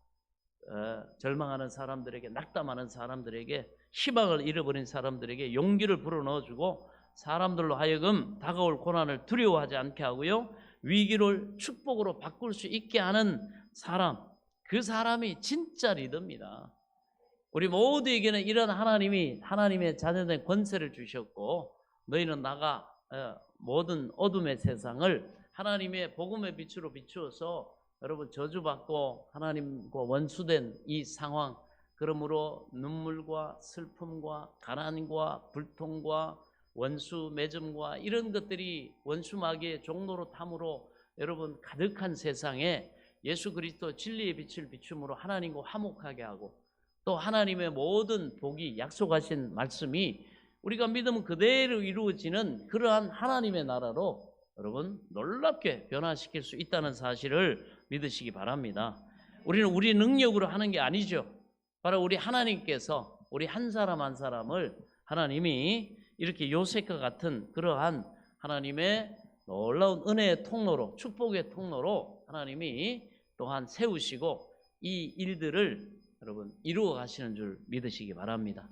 절망하는 사람들에게, 낙담하는 사람들에게, 희망을 잃어버린 사람들에게 용기를 불어넣어주고 사람들로 하여금 다가올 고난을 두려워하지 않게 하고요, 위기를 축복으로 바꿀 수 있게 하는 사람, 그 사람이 진짜 리더입니다. 우리 모두에게는 이런 하나님의 자녀된 권세를 주셨고 너희는 나가 모든 어둠의 세상을 하나님의 복음의 빛으로 비추어서 여러분 저주받고 하나님과 원수된 이 상황, 그러므로 눈물과 슬픔과 가난과 불통과 원수 맺음과 이런 것들이 원수 마귀의 종로로 탐으로 여러분 가득한 세상에 예수 그리스도 진리의 빛을 비춤으로 하나님과 화목하게 하고 또 하나님의 모든 복이 약속하신 말씀이 우리가 믿으면 그대로 이루어지는 그러한 하나님의 나라로 여러분 놀랍게 변화시킬 수 있다는 사실을 믿으시기 바랍니다. 우리는 우리 능력으로 하는 게 아니죠. 바로 우리 하나님께서 우리 한 사람 한 사람을 하나님이 이렇게 요셉과 같은 그러한 하나님의 놀라운 은혜의 통로로, 축복의 통로로 하나님이 또한 세우시고 이 일들을 여러분 이루어 가시는 줄 믿으시기 바랍니다.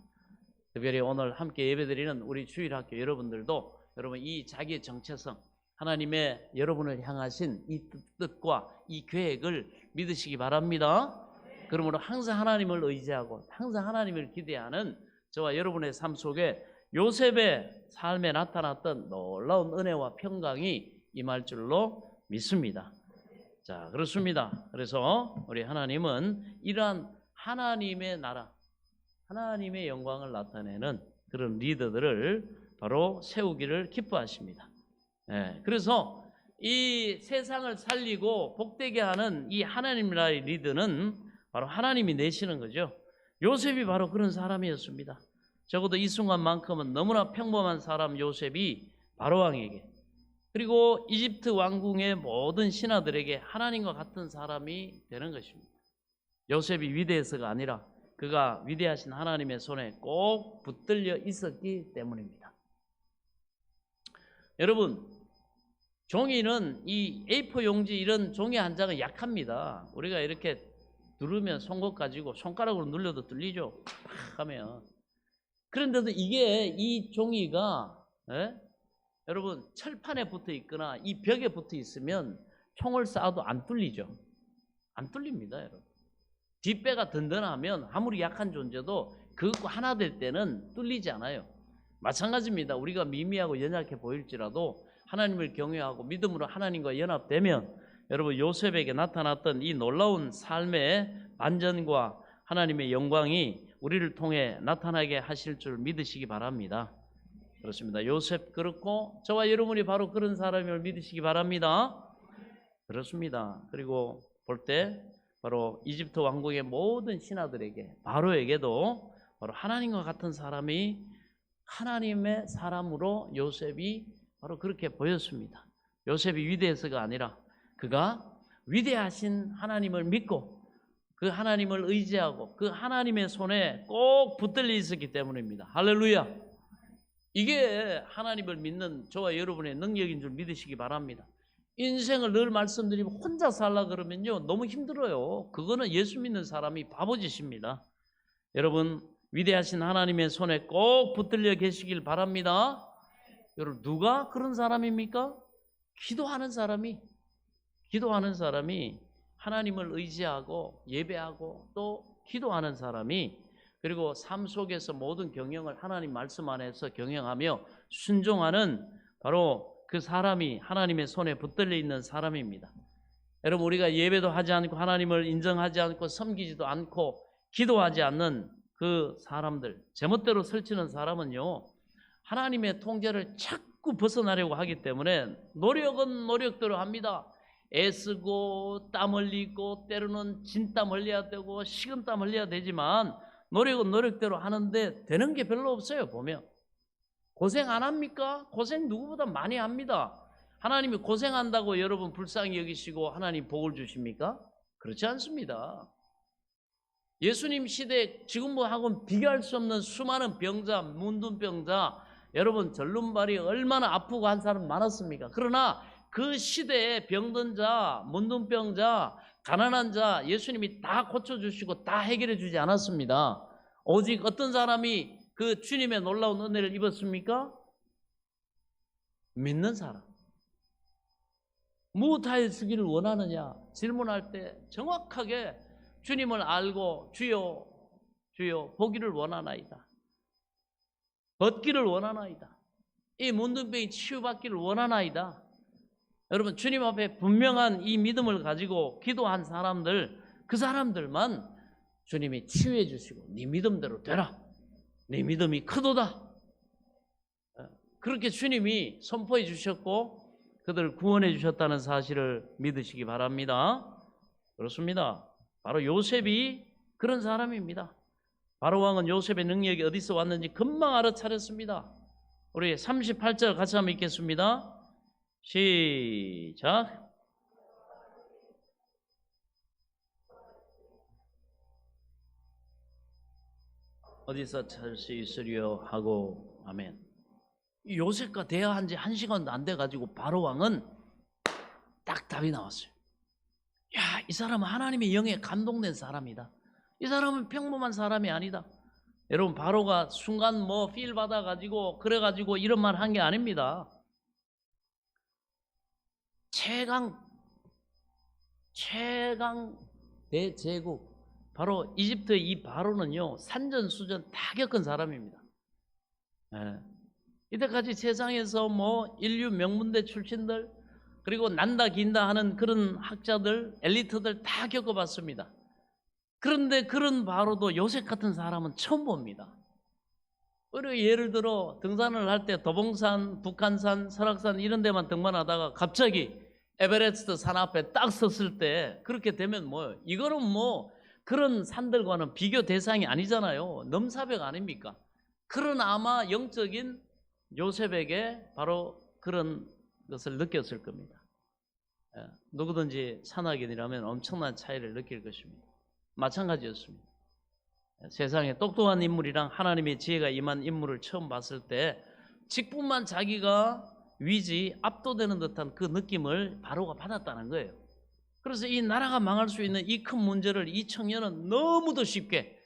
특별히 오늘 함께 예배드리는 우리 주일학교 여러분들도 여러분 이 자기의 정체성, 하나님의 여러분을 향하신 이 뜻과 이 계획을 믿으시기 바랍니다. 그러므로 항상 하나님을 의지하고 항상 하나님을 기대하는 저와 여러분의 삶 속에 요셉의 삶에 나타났던 놀라운 은혜와 평강이 임할 줄로 믿습니다. 자, 그렇습니다. 그래서 우리 하나님은 이러한 하나님의 나라, 하나님의 영광을 나타내는 그런 리더들을 바로 세우기를 기뻐하십니다. 그래서 이 세상을 살리고 복되게 하는 이 하나님 나라의 리더는 바로 하나님이 내시는 거죠. 요셉이 바로 그런 사람이었습니다. 적어도 이 순간만큼은 너무나 평범한 사람 요셉이 바로왕에게 그리고 이집트 왕궁의 모든 신하들에게 하나님과 같은 사람이 되는 것입니다. 요셉이 위대해서가 아니라 그가 위대하신 하나님의 손에 꼭 붙들려 있었기 때문입니다. 여러분, 종이는 이 A4 용지 이런 종이 한 장은 약합니다. 우리가 이렇게 누르면 송곳 가지고 손가락으로 눌려도 뚫리죠. 팍 하면. 그런데도 이게 이 종이가 여러분 철판에 붙어 있거나 이 벽에 붙어 있으면 총을 쏴도 안 뚫리죠. 안 뚫립니다, 여러분. 뒷배가 든든하면 아무리 약한 존재도 그거 하나 될 때는 뚫리지 않아요. 마찬가지입니다. 우리가 미미하고 연약해 보일지라도 하나님을 경외하고 믿음으로 하나님과 연합되면 여러분 요셉에게 나타났던 이 놀라운 삶의 반전과 하나님의 영광이 우리를 통해 나타나게 하실 줄 믿으시기 바랍니다. 그렇습니다. 요셉 그렇고 저와 여러분이 바로 그런 사람임을 믿으시기 바랍니다. 그렇습니다. 그리고 볼 때 바로 이집트 왕국의 모든 신하들에게 바로에게도 바로 하나님과 같은 사람이 하나님의 사람으로 요셉이 바로 그렇게 보였습니다. 요셉이 위대해서가 아니라 그가 위대하신 하나님을 믿고 그 하나님을 의지하고 그 하나님의 손에 꼭 붙들려 있었기 때문입니다. 할렐루야. 이게 하나님을 믿는 저와 여러분의 능력인 줄 믿으시기 바랍니다. 인생을 늘 말씀드리면 혼자 살라 그러면요 너무 힘들어요. 그거는 예수 믿는 사람이 바보짓입니다. 여러분 위대하신 하나님의 손에 꼭 붙들려 계시길 바랍니다. 여러분 누가 그런 사람입니까? 기도하는 사람이 하나님을 의지하고 예배하고 또 기도하는 사람이 그리고 삶 속에서 모든 경영을 하나님 말씀 안에서 경영하며 순종하는 바로 그 사람이 하나님의 손에 붙들려 있는 사람입니다. 여러분 우리가 예배도 하지 않고 하나님을 인정하지 않고 섬기지도 않고 기도하지 않는 그 사람들, 제멋대로 설치는 사람은요 하나님의 통제를 자꾸 벗어나려고 하기 때문에 노력은 노력대로 합니다. 애쓰고 땀 흘리고 때로는 진땀 흘려야 되고 식은땀 흘려야 되지만 노력은 노력대로 하는데 되는 게 별로 없어요. 보면 고생 안 합니까? 고생 누구보다 많이 합니다. 하나님이 고생한다고 여러분 불쌍히 여기시고 하나님 복을 주십니까? 그렇지 않습니다. 예수님 시대 지금하고는 비교할 수 없는 수많은 병자, 문둥병자, 여러분 전lum발이 얼마나 아프고 한 사람 많았습니까? 그러나 그 시대에 병든 자, 문둥병자, 가난한 자 예수님이 다 고쳐주시고 다 해결해 주지 않았습니다. 오직 어떤 사람이 그 주님의 놀라운 은혜를 입었습니까? 믿는 사람. 무엇하여 주기를 원하느냐 질문할 때 정확하게 주님을 알고 주여 주여 보기를 원하나이다. 벗기를 원하나이다. 이 문둥병이 치유받기를 원하나이다. 여러분 주님 앞에 분명한 이 믿음을 가지고 기도한 사람들 그 사람들만 주님이 치유해 주시고 네 믿음대로 되라. 네 믿음이 크도다. 그렇게 주님이 선포해 주셨고 그들을 구원해 주셨다는 사실을 믿으시기 바랍니다. 그렇습니다. 바로 요셉이 그런 사람입니다. 바로왕은 요셉의 능력이 어디서 왔는지 금방 알아차렸습니다. 우리 38절 같이 한번 읽겠습니다. 시작. 어디서 찾을 수 있으리요 하고 아멘. 요셉과 대화한 지 1시간도 안 돼가지고 바로왕은 딱 답이 나왔어요. 이 사람은 하나님의 영에 감동된 사람이다. 이 사람은 평범한 사람이 아니다. 여러분 바로가 순간 뭐 필 받아가지고 그래가지고 이런 말 한 게 아닙니다. 최강 대제국 바로 이집트의 이 바로는요 산전수전 다 겪은 사람입니다. 예. 이때까지 세상에서 뭐 인류 명문대 출신들 그리고 난다 긴다 하는 그런 학자들 엘리트들 다 겪어봤습니다. 그런데 그런 바로도 요셉 같은 사람은 처음 봅니다. 그리고 예를 들어 등산을 할 때 도봉산, 북한산, 설악산 이런 데만 등반하다가 갑자기 에베레스트 산 앞에 딱 섰을 때 그렇게 되면 뭐 이거는 뭐 그런 산들과는 비교 대상이 아니잖아요. 넘사벽 아닙니까? 그런 아마 영적인 요셉에게 바로 그런 것을 느꼈을 겁니다. 누구든지 산악인이라면 엄청난 차이를 느낄 것입니다. 마찬가지였습니다. 세상에 똑똑한 인물이랑 하나님의 지혜가 임한 인물을 처음 봤을 때 직분만 자기가 위지 압도되는 듯한 그 느낌을 바로가 받았다는 거예요. 그래서 이 나라가 망할 수 있는 이 큰 문제를 이 청년은 너무도 쉽게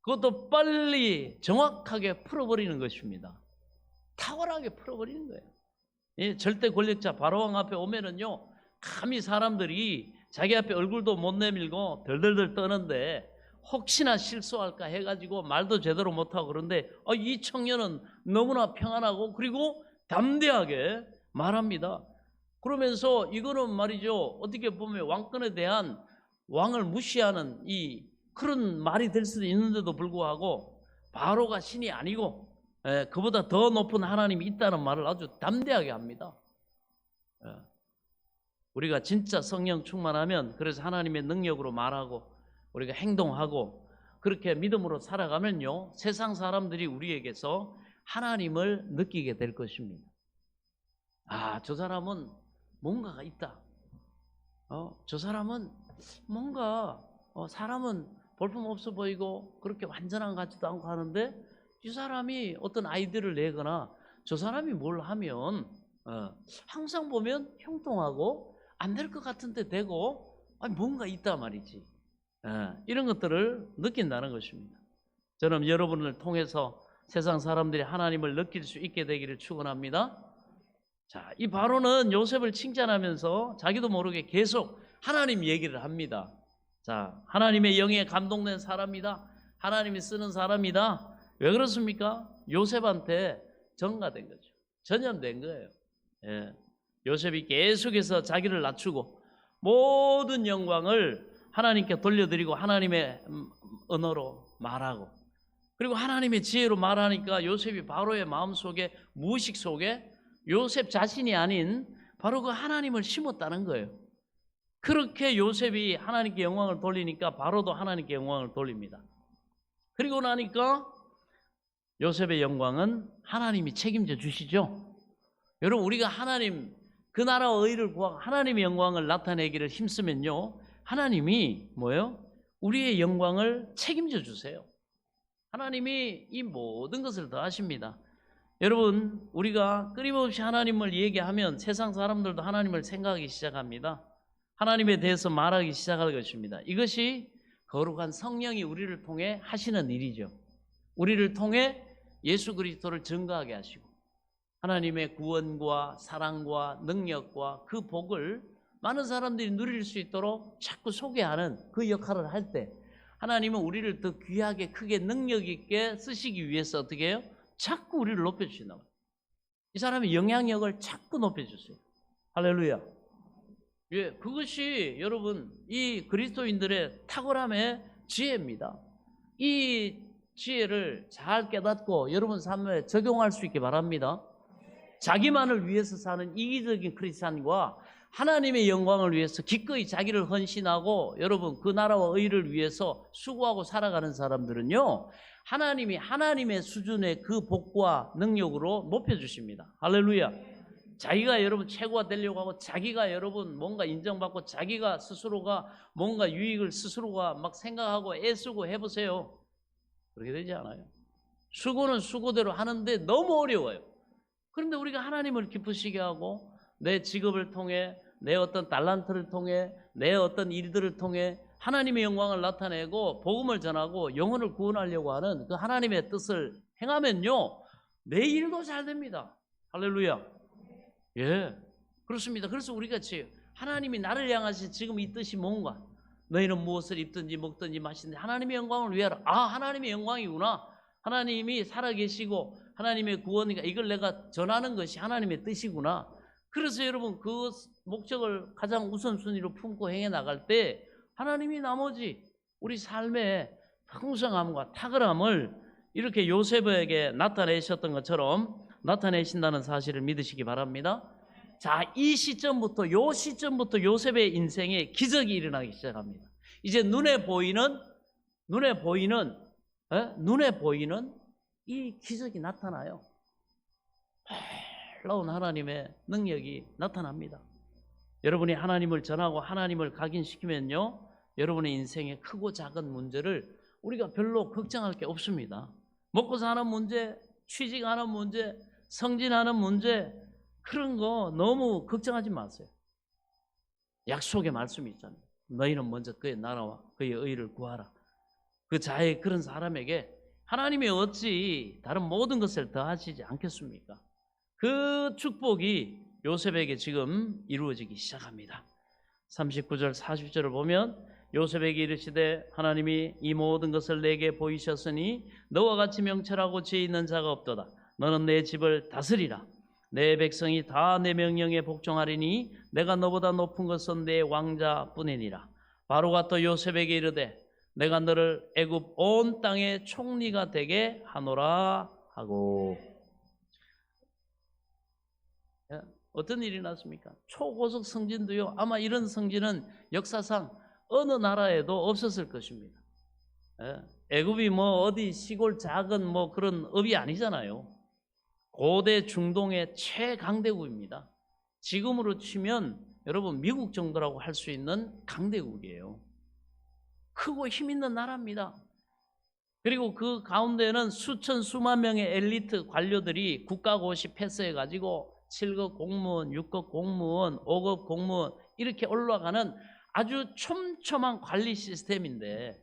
그것도 빨리 정확하게 풀어버리는 것입니다. 탁월하게 풀어버리는 거예요. 이 절대 권력자 바로왕 앞에 오면은요 감히 사람들이 자기 앞에 얼굴도 못 내밀고 덜덜덜 떠는데 혹시나 실수할까 해가지고 말도 제대로 못하고 그런데 이 청년은 너무나 평안하고 그리고 담대하게 말합니다. 그러면서 이거는 말이죠 어떻게 보면 왕권에 대한 왕을 무시하는 이 그런 말이 될 수도 있는데도 불구하고 바로가 신이 아니고 그보다 더 높은 하나님이 있다는 말을 아주 담대하게 합니다. 우리가 진짜 성령 충만하면 그래서 하나님의 능력으로 말하고 우리가 행동하고 그렇게 믿음으로 살아가면요 세상 사람들이 우리에게서 하나님을 느끼게 될 것입니다. 저 사람은 뭔가가 있다. 저 사람은 뭔가 사람은 볼품없어 보이고 그렇게 완전한 것 같지도 않고 하는데 이 사람이 어떤 아이디어를 내거나 저 사람이 뭘 하면 항상 보면 형통하고 안 될 것 같은데 되고 뭔가 있단 말이지. 이런 것들을 느낀다는 것입니다. 저는 여러분을 통해서 세상 사람들이 하나님을 느낄 수 있게 되기를 축원합니다. 자, 이 바로는 요셉을 칭찬하면서 자기도 모르게 계속 하나님 얘기를 합니다. 자, 하나님의 영에 감동된 사람이다. 하나님이 쓰는 사람이다. 왜 그렇습니까? 요셉한테 전가된 거죠. 전염된 거예요. 요셉이 계속해서 자기를 낮추고 모든 영광을 하나님께 돌려드리고 하나님의 언어로 말하고 그리고 하나님의 지혜로 말하니까 요셉이 바로의 마음속에 무의식 속에 요셉 자신이 아닌 바로 그 하나님을 심었다는 거예요. 그렇게 요셉이 하나님께 영광을 돌리니까 바로도 하나님께 영광을 돌립니다. 그리고 나니까 요셉의 영광은 하나님이 책임져 주시죠. 여러분 우리가 하나님 그 나라와 의를 구하고 하나님의 영광을 나타내기를 힘쓰면요 하나님이 뭐예요? 우리의 영광을 책임져 주세요. 하나님이 이 모든 것을 다 하십니다. 여러분 우리가 끊임없이 하나님을 얘기하면 세상 사람들도 하나님을 생각하기 시작합니다. 하나님에 대해서 말하기 시작할 것입니다. 이것이 거룩한 성령이 우리를 통해 하시는 일이죠. 우리를 통해 예수 그리스도를 증거하게 하시고 하나님의 구원과 사랑과 능력과 그 복을 많은 사람들이 누릴 수 있도록 자꾸 소개하는 그 역할을 할 때 하나님은 우리를 더 귀하게 크게 능력 있게 쓰시기 위해서 어떻게 해요? 자꾸 우리를 높여주신다. 이 사람의 영향력을 자꾸 높여주세요. 할렐루야. 예, 그것이 여러분 이 그리스도인들의 탁월함의 지혜입니다. 이 지혜를 잘 깨닫고 여러분 삶에 적용할 수 있게 바랍니다. 자기만을 위해서 사는 이기적인 크리스찬과 하나님의 영광을 위해서 기꺼이 자기를 헌신하고 여러분 그 나라와 의를 위해서 수고하고 살아가는 사람들은요 하나님이 하나님의 수준의 그 복과 능력으로 높여주십니다. 할렐루야. 자기가 여러분 최고가 되려고 하고 자기가 여러분 뭔가 인정받고 자기가 스스로가 뭔가 유익을 스스로가 막 생각하고 애쓰고 해보세요. 그렇게 되지 않아요. 수고는 수고대로 하는데 너무 어려워요. 그런데 우리가 하나님을 기쁘시게 하고 내 직업을 통해 내 어떤 달란트를 통해 내 어떤 일들을 통해 하나님의 영광을 나타내고 복음을 전하고 영혼을 구원하려고 하는 그 하나님의 뜻을 행하면요, 내 일도 잘 됩니다. 할렐루야. 예, 그렇습니다. 그래서 우리가 지금 하나님이 나를 향하신 지금 이 뜻이 뭔가? 너희는 무엇을 입든지 먹든지 마시든지 하나님의 영광을 위하라. 아, 하나님의 영광이구나. 하나님이 살아계시고 하나님의 구원이니까 이걸 내가 전하는 것이 하나님의 뜻이구나. 그래서 여러분 그 목적을 가장 우선순위로 품고 행해 나갈 때 하나님이 나머지 우리 삶의 풍성함과 탁월함을 이렇게 요셉에게 나타내셨던 것처럼 나타내신다는 사실을 믿으시기 바랍니다. 자, 이 시점부터 요셉의 인생에 기적이 일어나기 시작합니다. 이제 눈에 보이는 이 기적이 나타나요. 놀라운 하나님의 능력이 나타납니다. 여러분이 하나님을 전하고 하나님을 각인시키면요, 여러분의 인생의 크고 작은 문제를 우리가 별로 걱정할 게 없습니다. 먹고 사는 문제, 취직하는 문제, 성진하는 문제, 그런 거 너무 걱정하지 마세요. 약속의 말씀이 있잖아요. 너희는 먼저 그의 나라와 그의 의를 구하라. 그 자의 그런 사람에게 하나님이 어찌 다른 모든 것을 더하시지 않겠습니까? 그 축복이 요셉에게 지금 이루어지기 시작합니다. 39절 40절을 보면 요셉에게 이르시되 하나님이 이 모든 것을 내게 보이셨으니 너와 같이 명철하고 지혜 있는 자가 없도다. 너는 내 집을 다스리라. 내 백성이 다 내 명령에 복종하리니 내가 너보다 높은 것은 내 왕자뿐이니라. 바로가 또 요셉에게 이르되 내가 너를 애굽 온 땅의 총리가 되게 하노라 하고. 어떤 일이 났습니까? 초고속 성진도요, 아마 이런 성진은 역사상 어느 나라에도 없었을 것입니다. 애굽이 뭐 어디 시골 작은 뭐 그런 업이 아니잖아요. 고대 중동의 최강대국입니다. 지금으로 치면 여러분 미국 정도라고 할 수 있는 강대국이에요. 크고 힘 있는 나라입니다. 그리고 그 가운데는 수천 수만 명의 엘리트 관료들이 국가고시 패스해가지고 7급 공무원, 6급 공무원, 5급 공무원 이렇게 올라가는 아주 촘촘한 관리 시스템인데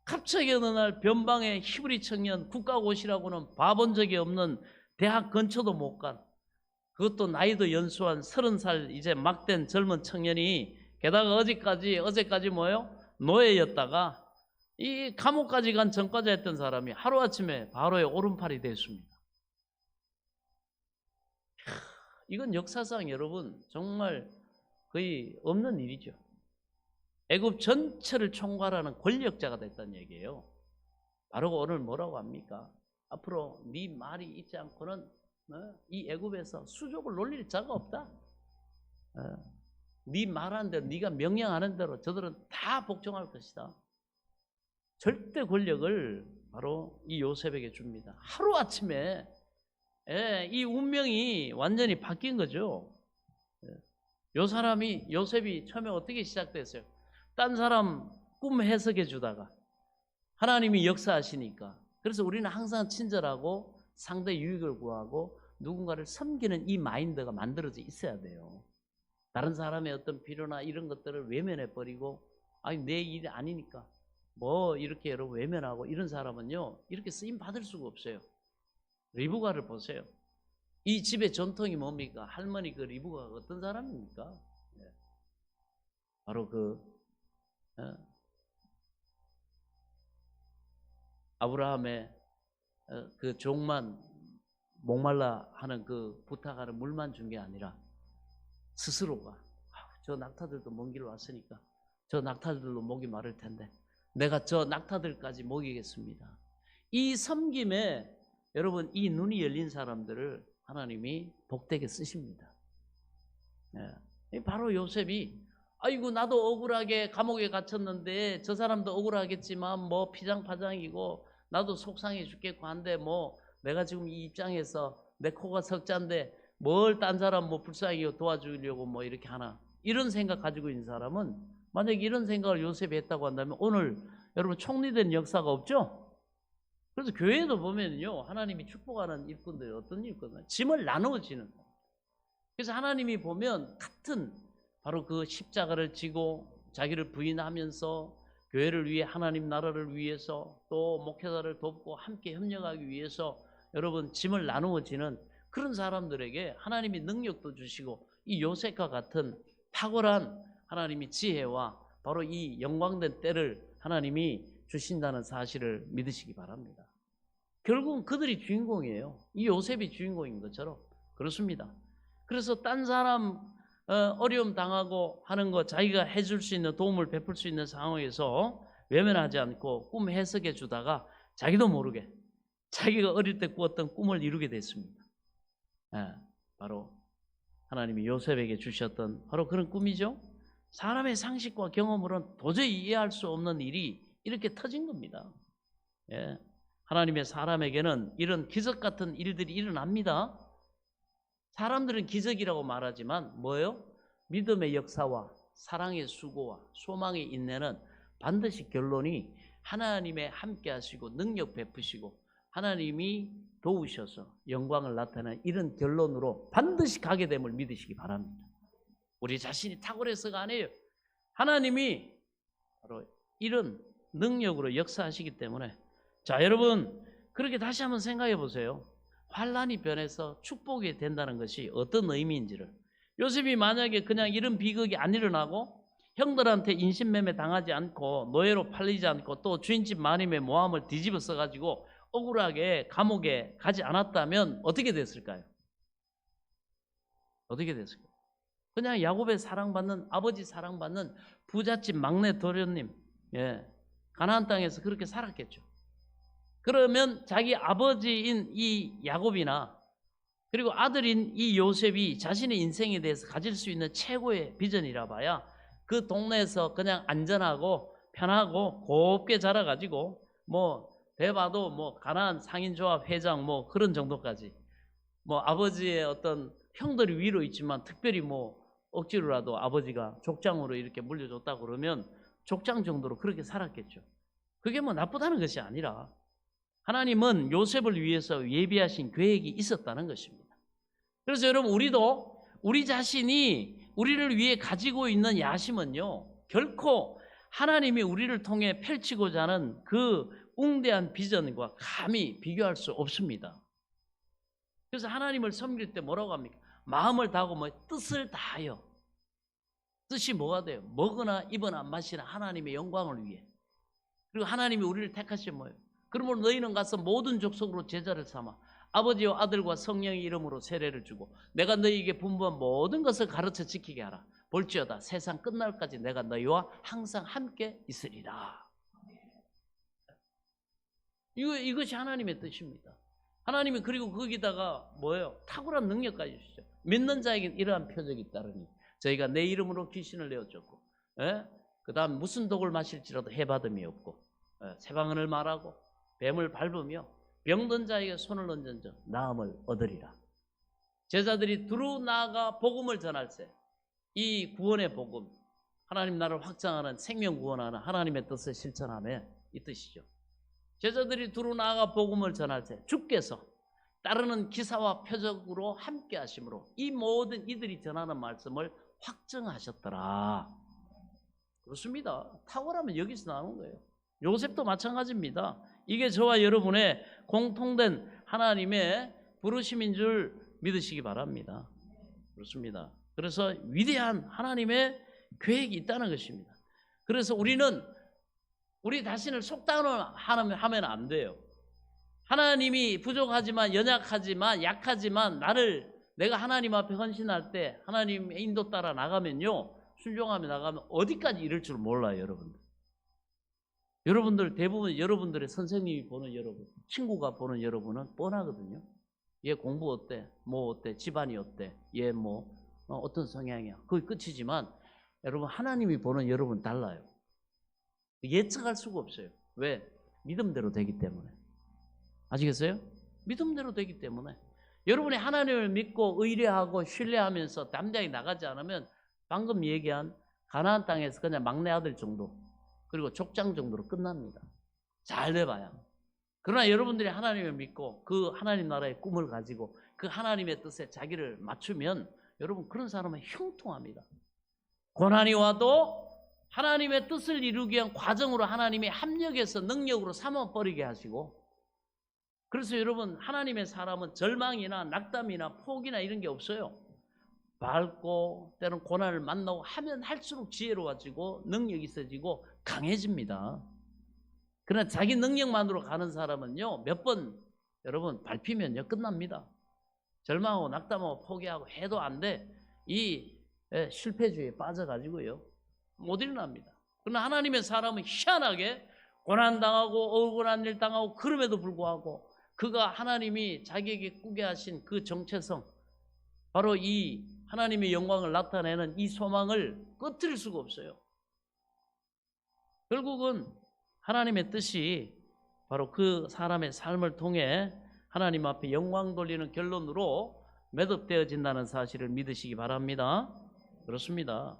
갑자기 어느 날 변방의 히브리 청년, 국가고시라고는 봐본 적이 없는 대학 근처도 못 간, 그것도 나이도 연수한 30살 이제 막 된 젊은 청년이 게다가 어제까지 뭐예요? 노예였다가 이 감옥까지 간 전과자였던 사람이 하루아침에 바로의 오른팔이 됐습니다. 이건 역사상 여러분 정말 거의 없는 일이죠. 애굽 전체를 총괄하는 권력자가 됐다는 얘기예요. 바로 오늘 뭐라고 합니까? 앞으로 네 말이 있지 않고는 이 애굽에서 수족을 놀릴 자가 없다. 네 말하는 대로, 네가 명령하는 대로 저들은 다 복종할 것이다. 절대 권력을 바로 이 요셉에게 줍니다. 하루아침에 이 운명이 완전히 바뀐 거죠. 요셉이 처음에 어떻게 시작됐어요? 딴 사람 꿈 해석해 주다가 하나님이 역사하시니까, 그래서 우리는 항상 친절하고 상대 유익을 구하고 누군가를 섬기는 이 마인드가 만들어져 있어야 돼요. 다른 사람의 어떤 필요나 이런 것들을 외면해 버리고 아니 내 일이 아니니까 뭐 이렇게 여러분 외면하고 이런 사람은요 이렇게 쓰임 받을 수가 없어요. 리브가를 보세요. 이 집의 전통이 뭡니까? 할머니 그 리브가가 어떤 사람입니까? 바로 아브라함의 그 종만 목말라 하는 그 부탁하는 물만 준 게 아니라 스스로가 저 낙타들도 먼 길 왔으니까 저 낙타들로 목이 마를 텐데 내가 저 낙타들까지 먹이겠습니다. 이 섬김에 여러분 이 눈이 열린 사람들을 하나님이 복되게 쓰십니다. 바로 요셉이 아이고 나도 억울하게 감옥에 갇혔는데 저 사람도 억울하겠지만 뭐 피장파장이고 나도 속상해 죽겠고 한데 뭐 내가 지금 이 입장에서 내 코가 석잔데 뭘 딴 사람 뭐 불쌍히 도와주려고 뭐 이렇게 하나, 이런 생각 가지고 있는 사람은 만약에 이런 생각을 요셉이 했다고 한다면 오늘 여러분 총리된 역사가 없죠? 그래서 교회에도 보면요 하나님이 축복하는 일꾼들이 어떤 일꾼들, 짐을 나누어지는 거예요. 그래서 하나님이 보면 같은 바로 그 십자가를 지고 자기를 부인하면서 교회를 위해 하나님 나라를 위해서 또 목회자를 돕고 함께 협력하기 위해서 여러분 짐을 나누어 지는 그런 사람들에게 하나님이 능력도 주시고 이 요셉과 같은 탁월한 하나님이 지혜와 바로 이 영광된 때를 하나님이 주신다는 사실을 믿으시기 바랍니다. 결국은 그들이 주인공이에요. 이 요셉이 주인공인 것처럼 그렇습니다. 그래서 딴 사람 어려움 당하고 하는 거 자기가 해줄 수 있는 도움을 베풀 수 있는 상황에서 외면하지 않고 꿈 해석해 주다가 자기도 모르게 자기가 어릴 때 꾸었던 꿈을 이루게 됐습니다. 바로 하나님이 요셉에게 주셨던 바로 그런 꿈이죠. 사람의 상식과 경험으로는 도저히 이해할 수 없는 일이 이렇게 터진 겁니다. 하나님의 사람에게는 이런 기적 같은 일들이 일어납니다. 사람들은 기적이라고 말하지만 뭐예요? 믿음의 역사와 사랑의 수고와 소망의 인내는 반드시 결론이 하나님의 함께 하시고 능력 베푸시고 하나님이 도우셔서 영광을 나타내는 이런 결론으로 반드시 가게 됨을 믿으시기 바랍니다. 우리 자신이 탁월해서가 아니에요. 하나님이 바로 이런 능력으로 역사하시기 때문에 자 여러분 그렇게 다시 한번 생각해 보세요. 환란이 변해서 축복이 된다는 것이 어떤 의미인지를 요셉이 만약에 그냥 이런 비극이 안 일어나고 형들한테 인신매매 당하지 않고 노예로 팔리지 않고 또 주인집 마님의 모함을 뒤집어 써가지고 억울하게 감옥에 가지 않았다면 어떻게 됐을까요? 어떻게 됐을까요? 그냥 야곱의 사랑받는 아버지 사랑받는 부잣집 막내 도련님 가나안 땅에서 그렇게 살았겠죠. 그러면 자기 아버지인 이 야곱이나 그리고 아들인 이 요셉이 자신의 인생에 대해서 가질 수 있는 최고의 비전이라 봐야 그 동네에서 그냥 안전하고 편하고 곱게 자라가지고 뭐 대봐도 뭐 가나안 상인조합 회장 뭐 그런 정도까지 뭐 아버지의 어떤 형들이 위로 있지만 특별히 뭐 억지로라도 아버지가 족장으로 이렇게 물려줬다 그러면 족장 정도로 그렇게 살았겠죠. 그게 뭐 나쁘다는 것이 아니라 하나님은 요셉을 위해서 예비하신 계획이 있었다는 것입니다. 그래서 여러분 우리도 우리 자신이 우리를 위해 가지고 있는 야심은요 결코 하나님이 우리를 통해 펼치고자 하는 그 웅대한 비전과 감히 비교할 수 없습니다. 그래서 하나님을 섬길 때 뭐라고 합니까? 마음을 다하고 뭐 뜻을 다하여. 뜻이 뭐가 돼요? 먹으나 입으나 마시나 하나님의 영광을 위해. 그리고 하나님이 우리를 택하신 뭐예요? 그러므로 너희는 가서 모든 족속으로 제자를 삼아 아버지와 아들과 성령의 이름으로 세례를 주고 내가 너희에게 분부한 모든 것을 가르쳐 지키게 하라. 볼지어다 세상 끝날까지 내가 너희와 항상 함께 있으리라. 이것이 하나님의 뜻입니다. 하나님이 그리고 거기다가 뭐예요? 탁월한 능력까지 주시죠. 믿는 자에게는 이러한 표적이 따르니 저희가 내 이름으로 귀신을 내어줬고 그 다음 무슨 독을 마실지라도 해받음이 없고 새방언을 말하고 뱀을 밟으며 병든 자에게 손을 얹은 나음을 얻으리라. 제자들이 두루 나아가 복음을 전할세. 이 구원의 복음 하나님 나라를 확장하는 생명 구원하는 하나님의 뜻을 실천하며 이 뜻이죠. 제자들이 두루 나아가 복음을 전할세 주께서 따르는 기사와 표적으로 함께 하심으로 이 모든 이들이 전하는 말씀을 확증하셨더라. 그렇습니다. 탁월하면 여기서 나오는 거예요. 요셉도 마찬가지입니다. 이게 저와 여러분의 공통된 하나님의 부르심인 줄 믿으시기 바랍니다. 그렇습니다. 그래서 위대한 하나님의 계획이 있다는 것입니다. 그래서 우리는 우리 자신을 속단하면 안 돼요. 하나님이 부족하지만 연약하지만 약하지만 내가 하나님 앞에 헌신할 때 하나님의 인도 따라 나가면요 순종하며 나가면 어디까지 이를 줄 몰라요. 여러분들 대부분 여러분들의 선생님이 보는 여러분 친구가 보는 여러분은 뻔하거든요. 얘 공부 어때? 뭐 어때? 집안이 어때? 얘 뭐 어떤 성향이야? 그게 끝이지만 여러분 하나님이 보는 여러분 달라요. 예측할 수가 없어요. 왜? 믿음대로 되기 때문에. 아시겠어요? 믿음대로 되기 때문에 여러분이 하나님을 믿고 의뢰하고 신뢰하면서 담대하게 나가지 않으면 방금 얘기한 가나안 땅에서 그냥 막내 아들 정도 그리고 족장 정도로 끝납니다. 잘 돼봐야. 그러나 여러분들이 하나님을 믿고 그 하나님 나라의 꿈을 가지고 그 하나님의 뜻에 자기를 맞추면 여러분 그런 사람은 형통합니다. 고난이 와도 하나님의 뜻을 이루기 위한 과정으로 하나님이 합력해서 능력으로 삼아버리게 하시고, 그래서 여러분 하나님의 사람은 절망이나 낙담이나 포기나 이런 게 없어요. 밝고 때로는 고난을 만나고 하면 할수록 지혜로워지고 능력이 있어지고 강해집니다. 그러나 자기 능력만으로 가는 사람은요, 몇 번 여러분 밟히면요 끝납니다. 절망하고 낙담하고 포기하고 해도 안 돼. 이 실패주의에 빠져가지고요 못 일어납니다. 그러나 하나님의 사람은 희한하게 고난당하고 억울한 일 당하고 그럼에도 불구하고 그가 하나님이 자기에게 꾸게 하신 그 정체성, 바로 이 하나님의 영광을 나타내는 이 소망을 꺼뜨릴 수가 없어요. 결국은 하나님의 뜻이 바로 그 사람의 삶을 통해 하나님 앞에 영광 돌리는 결론으로 매듭되어진다는 사실을 믿으시기 바랍니다. 그렇습니다.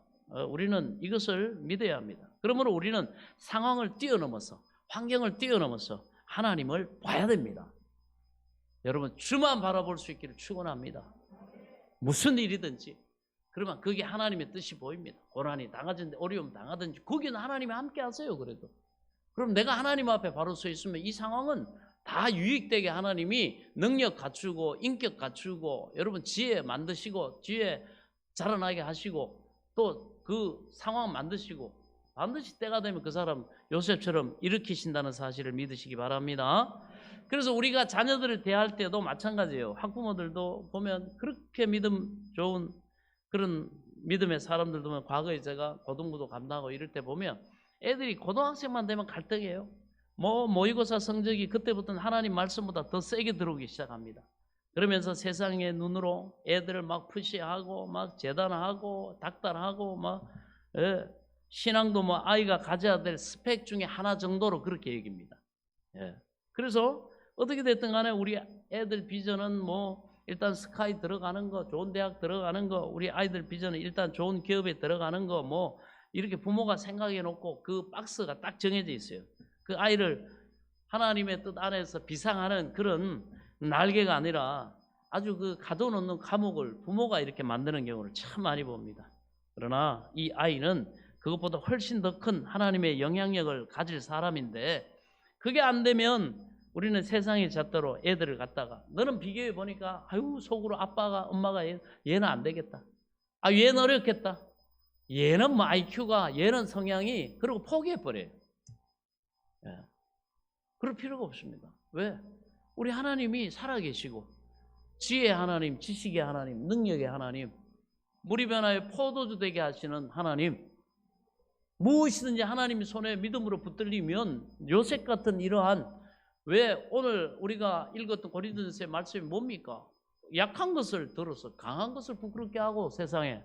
우리는 이것을 믿어야 합니다. 그러므로 우리는 상황을 뛰어넘어서, 환경을 뛰어넘어서 하나님을 봐야 됩니다. 여러분, 주만 바라볼 수 있기를 축원합니다. 무슨 일이든지 그러면 그게 하나님의 뜻이 보입니다. 고난이 당하든지 어려움 당하든지 거기는 하나님이 함께 하세요. 그래도 그럼 내가 하나님 앞에 바로 서 있으면 이 상황은 다 유익되게 하나님이 능력 갖추고 인격 갖추고 여러분 지혜 만드시고 지혜 자라나게 하시고 또 그 상황 만드시고 반드시 때가 되면 그 사람 요셉처럼 일으키신다는 사실을 믿으시기 바랍니다. 그래서 우리가 자녀들을 대할 때도 마찬가지예요. 학부모들도 보면 그렇게 믿음 좋은 그런 믿음의 사람들도 보면 과거에 제가 고등부도 감당하고 이럴 때 보면 애들이 고등학생만 되면 갈등해요. 모의고사 성적이 그때부터는 하나님 말씀보다 더 세게 들어오기 시작합니다. 그러면서 세상의 눈으로 애들을 막 푸시하고 막 재단하고 닥달하고 막 신앙도 뭐 아이가 가져야 될 스펙 중에 하나 정도로 그렇게 얘기합니다. 그래서 어떻게 됐든 간에 우리 애들 비전은 뭐 일단 스카이 들어가는 거, 좋은 대학 들어가는 거, 우리 아이들 비전은 일단 좋은 기업에 들어가는 거, 뭐 이렇게 부모가 생각해 놓고 그 박스가 딱 정해져 있어요. 그 아이를 하나님의 뜻 안에서 비상하는 그런 날개가 아니라 아주 그 가둬놓는 감옥을 부모가 이렇게 만드는 경우를 참 많이 봅니다. 그러나 이 아이는 그것보다 훨씬 더 큰 하나님의 영향력을 가질 사람인데 그게 안 되면 우리는 세상의 잣대로 애들을 갖다가 너는 비교해 보니까 아유 속으로 아빠가 엄마가 얘는 안 되겠다. 아 얘는 어렵겠다. 얘는 뭐 IQ가 얘는 성향이 그리고 포기해 버려요. 그럴 필요가 없습니다. 왜? 우리 하나님이 살아계시고 지혜의 하나님, 지식의 하나님, 능력의 하나님, 물이 변화에 포도주 되게 하시는 하나님, 무엇이든지 하나님의 손에 믿음으로 붙들리면 요셉 같은 이러한 왜 오늘 우리가 읽었던 고린도전서의 말씀이 뭡니까? 약한 것을 들어서 강한 것을 부끄럽게 하고 세상에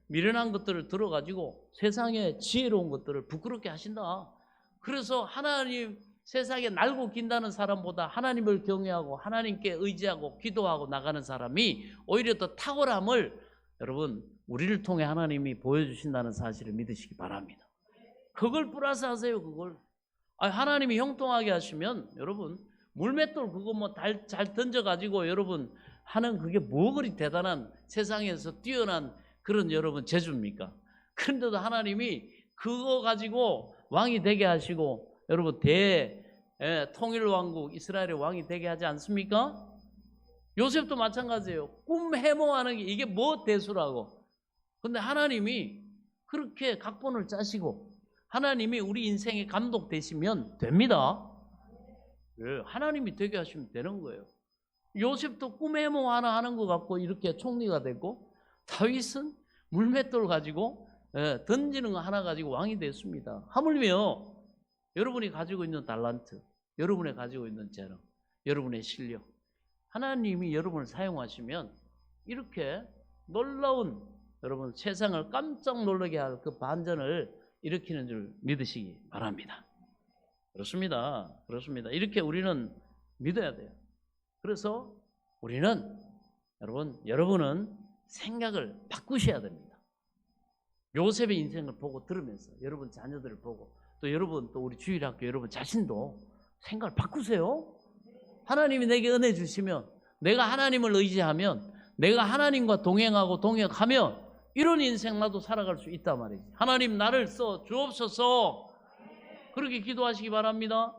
미련한 것들을 들어가지고 세상에 지혜로운 것들을 부끄럽게 하신다. 그래서 하나님 세상에 날고 긴다는 사람보다 하나님을 경외하고 하나님께 의지하고 기도하고 나가는 사람이 오히려 더 탁월함을 여러분 우리를 통해 하나님이 보여주신다는 사실을 믿으시기 바랍니다. 그걸 플러스 하세요. 그걸 하나님이 형통하게 하시면 여러분 물맷돌 그거 뭐 잘 던져가지고 여러분 하는 그게 뭐 그리 대단한 세상에서 뛰어난 그런 여러분 재주입니까? 그런데도 하나님이 그거 가지고 왕이 되게 하시고 여러분 통일왕국 이스라엘의 왕이 되게 하지 않습니까? 요셉도 마찬가지예요. 꿈 해몽하는 게 이게 뭐 대수라고. 근데 하나님이 그렇게 각본을 짜시고 하나님이 우리 인생의 감독 되시면 됩니다. 하나님이 되게 하시면 되는 거예요. 요셉도 꿈 해몽 하나 하는 것 같고 이렇게 총리가 됐고 다윗은 물맷돌 가지고 던지는 거 하나 가지고 왕이 됐습니다. 하물며 여러분이 가지고 있는 달란트, 여러분이 가지고 있는 재능, 여러분의 실력, 하나님이 여러분을 사용하시면 이렇게 놀라운 여러분 세상을 깜짝 놀라게 할 그 반전을 일으키는 줄 믿으시기 바랍니다. 그렇습니다. 이렇게 우리는 믿어야 돼요. 그래서 우리는 여러분은 생각을 바꾸셔야 됩니다. 요셉의 인생을 보고 들으면서 여러분 자녀들을 보고 또 여러분 또 우리 주일학교 여러분 자신도 생각을 바꾸세요. 하나님이 내게 은혜 주시면 내가 하나님을 의지하면 내가 하나님과 동행하고 동역하면 이런 인생 나도 살아갈 수 있단 말이지. 하나님 나를 써 주옵소서. 그렇게 기도하시기 바랍니다.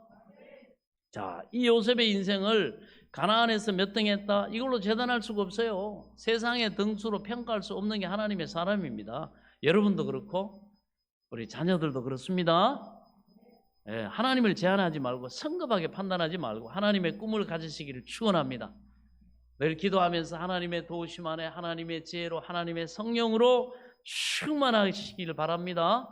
자, 이 요셉의 인생을 가나안에서 몇 등 했다? 이걸로 재단할 수가 없어요. 세상의 등수로 평가할 수 없는 게 하나님의 사람입니다. 여러분도 그렇고 우리 자녀들도 그렇습니다. 예, 하나님을 제한하지 말고 성급하게 판단하지 말고 하나님의 꿈을 가지시기를 축원합니다. 늘 기도하면서 하나님의 도우심 안에 하나님의 지혜로 하나님의 성령으로 충만하시기를 바랍니다.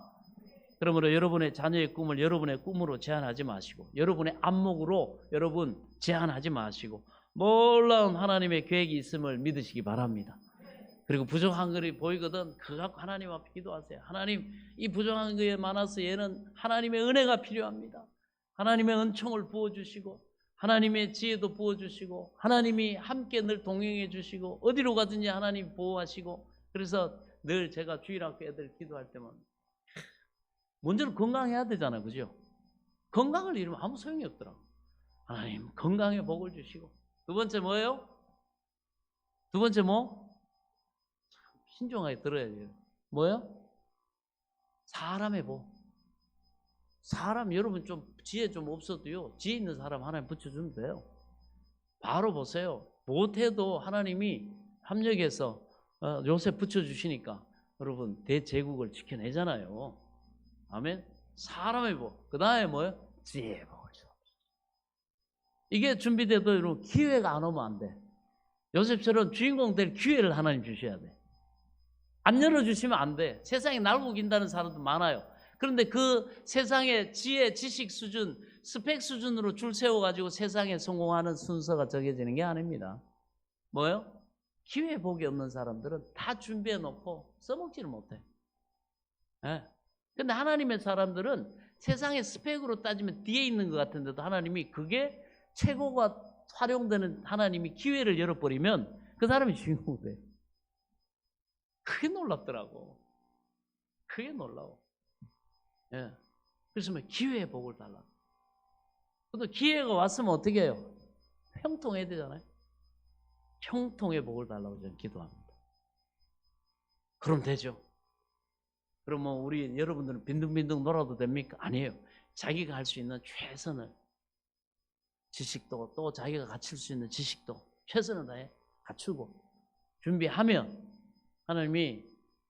그러므로 여러분의 자녀의 꿈을 여러분의 꿈으로 제한하지 마시고 여러분의 안목으로 여러분 제한하지 마시고 놀라운 하나님의 계획이 있음을 믿으시기 바랍니다. 그리고 부족한 것이 보이거든 그거 갖고 하나님 앞에 기도하세요. 하나님, 이 부족한 것에 많아서 얘는 하나님의 은혜가 필요합니다. 하나님의 은총을 부어주시고 하나님의 지혜도 부어주시고 하나님이 함께 늘 동행해 주시고 어디로 가든지 하나님 보호하시고. 그래서 늘 제가 주일학교 애들 기도할 때만 먼저는 건강해야 되잖아요. 그죠? 건강을 잃으면 아무 소용이 없더라. 하나님 건강에 복을 주시고. 두 번째 뭐예요? 두 번째 뭐? 신중하게 들어야 돼요. 뭐예요? 사람의 복. 사람, 여러분 좀 지혜 좀 없어도요, 지혜 있는 사람 하나님 붙여주면 돼요. 바로 보세요. 못해도 하나님이 합력해서 요새 붙여주시니까 여러분 대제국을 지켜내잖아요. 아멘. 사람의 복. 그 다음에 뭐예요? 지혜의 복을 줘. 이게 준비돼도 여러분 기회가 안 오면 안 돼. 요셉처럼 주인공 될 기회를 하나님 주셔야 돼. 안 열어주시면 안 돼. 세상에 날고 긴다는 사람도 많아요. 그런데 그 세상의 지혜, 지식 수준, 스펙 수준으로 줄 세워가지고 세상에 성공하는 순서가 정해지는 게 아닙니다. 뭐예요? 기회 복이 없는 사람들은 다 준비해 놓고 써먹지를 못해. 예. 근데 하나님의 사람들은 세상의 스펙으로 따지면 뒤에 있는 것 같은데도 하나님이 그게 최고가 활용되는 하나님이 기회를 열어버리면 그 사람이 주인공이 돼. 그게 놀랍더라고. 그게 놀라워. 예. 그래서 뭐 기회의 복을 달라. 또 기회가 왔으면 어떻게 해요? 형통해야 되잖아요. 형통의 복을 달라고 저는 기도합니다. 그럼 되죠. 그럼 뭐 우리 여러분들은 빈둥빈둥 놀아도 됩니까? 아니에요. 자기가 할 수 있는 최선을, 지식도 또 자기가 갖출 수 있는 지식도 최선을 다해 갖추고 준비하면 하나님이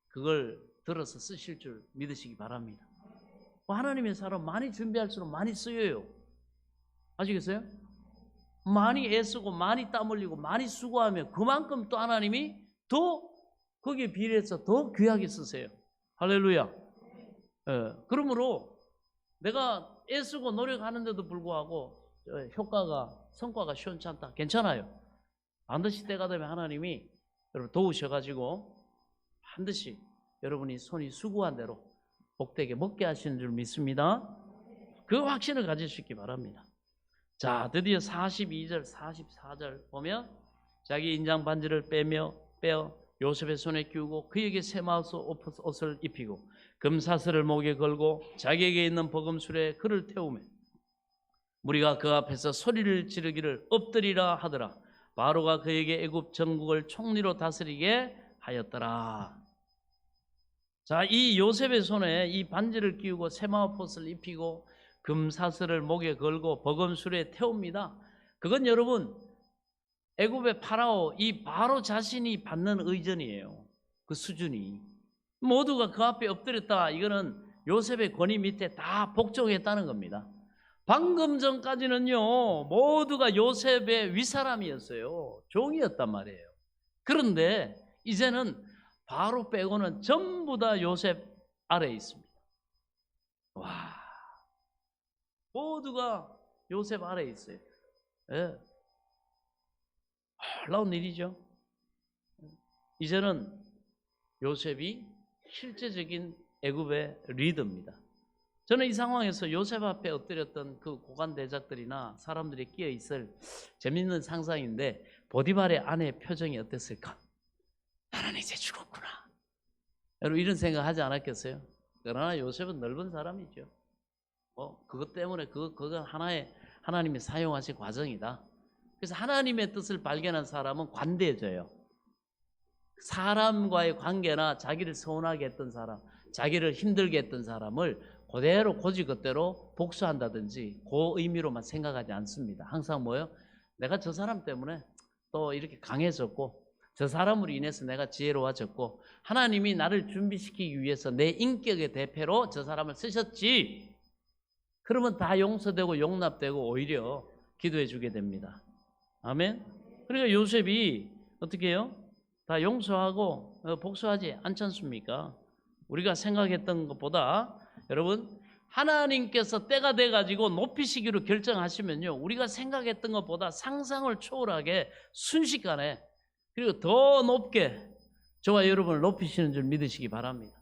그걸 들어서 쓰실 줄 믿으시기 바랍니다. 하나님의 사람 많이 준비할수록 많이 쓰여요. 아시겠어요? 많이 애쓰고 많이 땀 흘리고 많이 수고하면 그만큼 또 하나님이 더 거기에 비례해서 더 귀하게 쓰세요. 할렐루야. 예, 그러므로 내가 애쓰고 노력하는데도 불구하고 성과가 시원찮다. 괜찮아요. 반드시 때가 되면 하나님이 여러분 도우셔가지고 반드시 여러분이 손이 수고한 대로 복되게 먹게 하시는 줄 믿습니다. 그 확신을 가지시기 바랍니다. 자, 드디어 42절, 44절 보면 자기 인장 반지를 빼어 요셉의 손에 끼우고 그에게 세마우스 옷을 입히고 금사슬을 목에 걸고 자기에게 있는 버금술에 그를 태우며 무리가 그 앞에서 소리를 지르기를 엎드리라 하더라. 바로가 그에게 애굽 전국을 총리로 다스리게 하였더라. 자, 이 요셉의 손에 이 반지를 끼우고 세마포스를 입히고 금사슬을 목에 걸고 버금술에 태웁니다. 그건 여러분 애굽의 파라오, 이 바로 자신이 받는 의전이에요. 그 수준이 모두가 그 앞에 엎드렸다. 이거는 요셉의 권위 밑에 다 복종했다는 겁니다. 방금 전까지는요 모두가 요셉의 윗사람이었어요. 종이었단 말이에요. 그런데 이제는 바로 빼고는 전부 다 요셉 아래에 있습니다. 와, 모두가 요셉 아래에 있어요. 예. 놀라운 일이죠. 이제는 요셉이 실제적인 애굽의 리더입니다. 저는 이 상황에서 요셉 앞에 엎드렸던 그 고관 대작들이나 사람들이 끼어 있을 재밌는 상상인데 보디발의 아내의 표정이 어땠을까? 나는 이제 죽었구나. 여러분 이런 생각 하지 않았겠어요? 그러나 요셉은 넓은 사람이죠. 그것 때문에 그건 하나의 하나님이 사용하신 과정이다. 그래서 하나님의 뜻을 발견한 사람은 관대해져요. 사람과의 관계나 자기를 서운하게 했던 사람, 자기를 힘들게 했던 사람을 그대로 고지것대로 복수한다든지 그 의미로만 생각하지 않습니다. 항상 뭐요? 내가 저 사람 때문에 또 이렇게 강해졌고 저 사람으로 인해서 내가 지혜로워졌고 하나님이 나를 준비시키기 위해서 내 인격의 대표로 저 사람을 쓰셨지. 그러면 다 용서되고 용납되고 오히려 기도해 주게 됩니다. 아멘. 그러니까 요셉이 어떻게 해요? 다 용서하고 복수하지 않지 않습니까? 우리가 생각했던 것보다 여러분 하나님께서 때가 돼가지고 높이시기로 결정하시면요 우리가 생각했던 것보다 상상을 초월하게 순식간에 그리고 더 높게 저와 여러분을 높이시는 줄 믿으시기 바랍니다.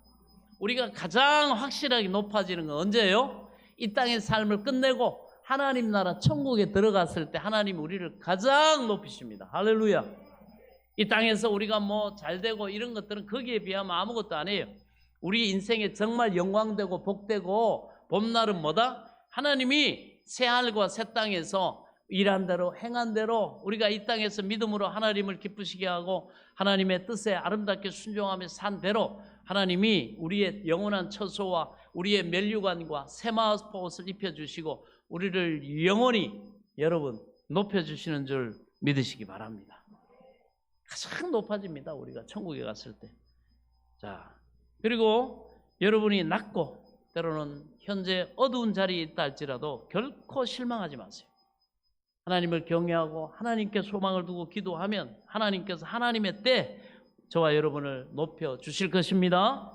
우리가 가장 확실하게 높아지는 건 언제예요? 이 땅의 삶을 끝내고 하나님 나라 천국에 들어갔을 때 하나님 우리를 가장 높이십니다. 할렐루야. 이 땅에서 우리가 뭐 잘되고 이런 것들은 거기에 비하면 아무것도 아니에요. 우리 인생에 정말 영광되고 복되고 봄날은 뭐다? 하나님이 새하늘과 새 땅에서 일한 대로 행한 대로 우리가 이 땅에서 믿음으로 하나님을 기쁘시게 하고 하나님의 뜻에 아름답게 순종하며 산 대로 하나님이 우리의 영원한 처소와 우리의 면류관과 세마포옷을 입혀주시고 우리를 영원히 여러분 높여주시는 줄 믿으시기 바랍니다. 가장 높아집니다. 우리가 천국에 갔을 때. 자, 그리고 여러분이 낮고 때로는 현재 어두운 자리에 있다 할지라도 결코 실망하지 마세요. 하나님을 경외하고 하나님께 소망을 두고 기도하면 하나님께서 하나님의 때 저와 여러분을 높여 주실 것입니다.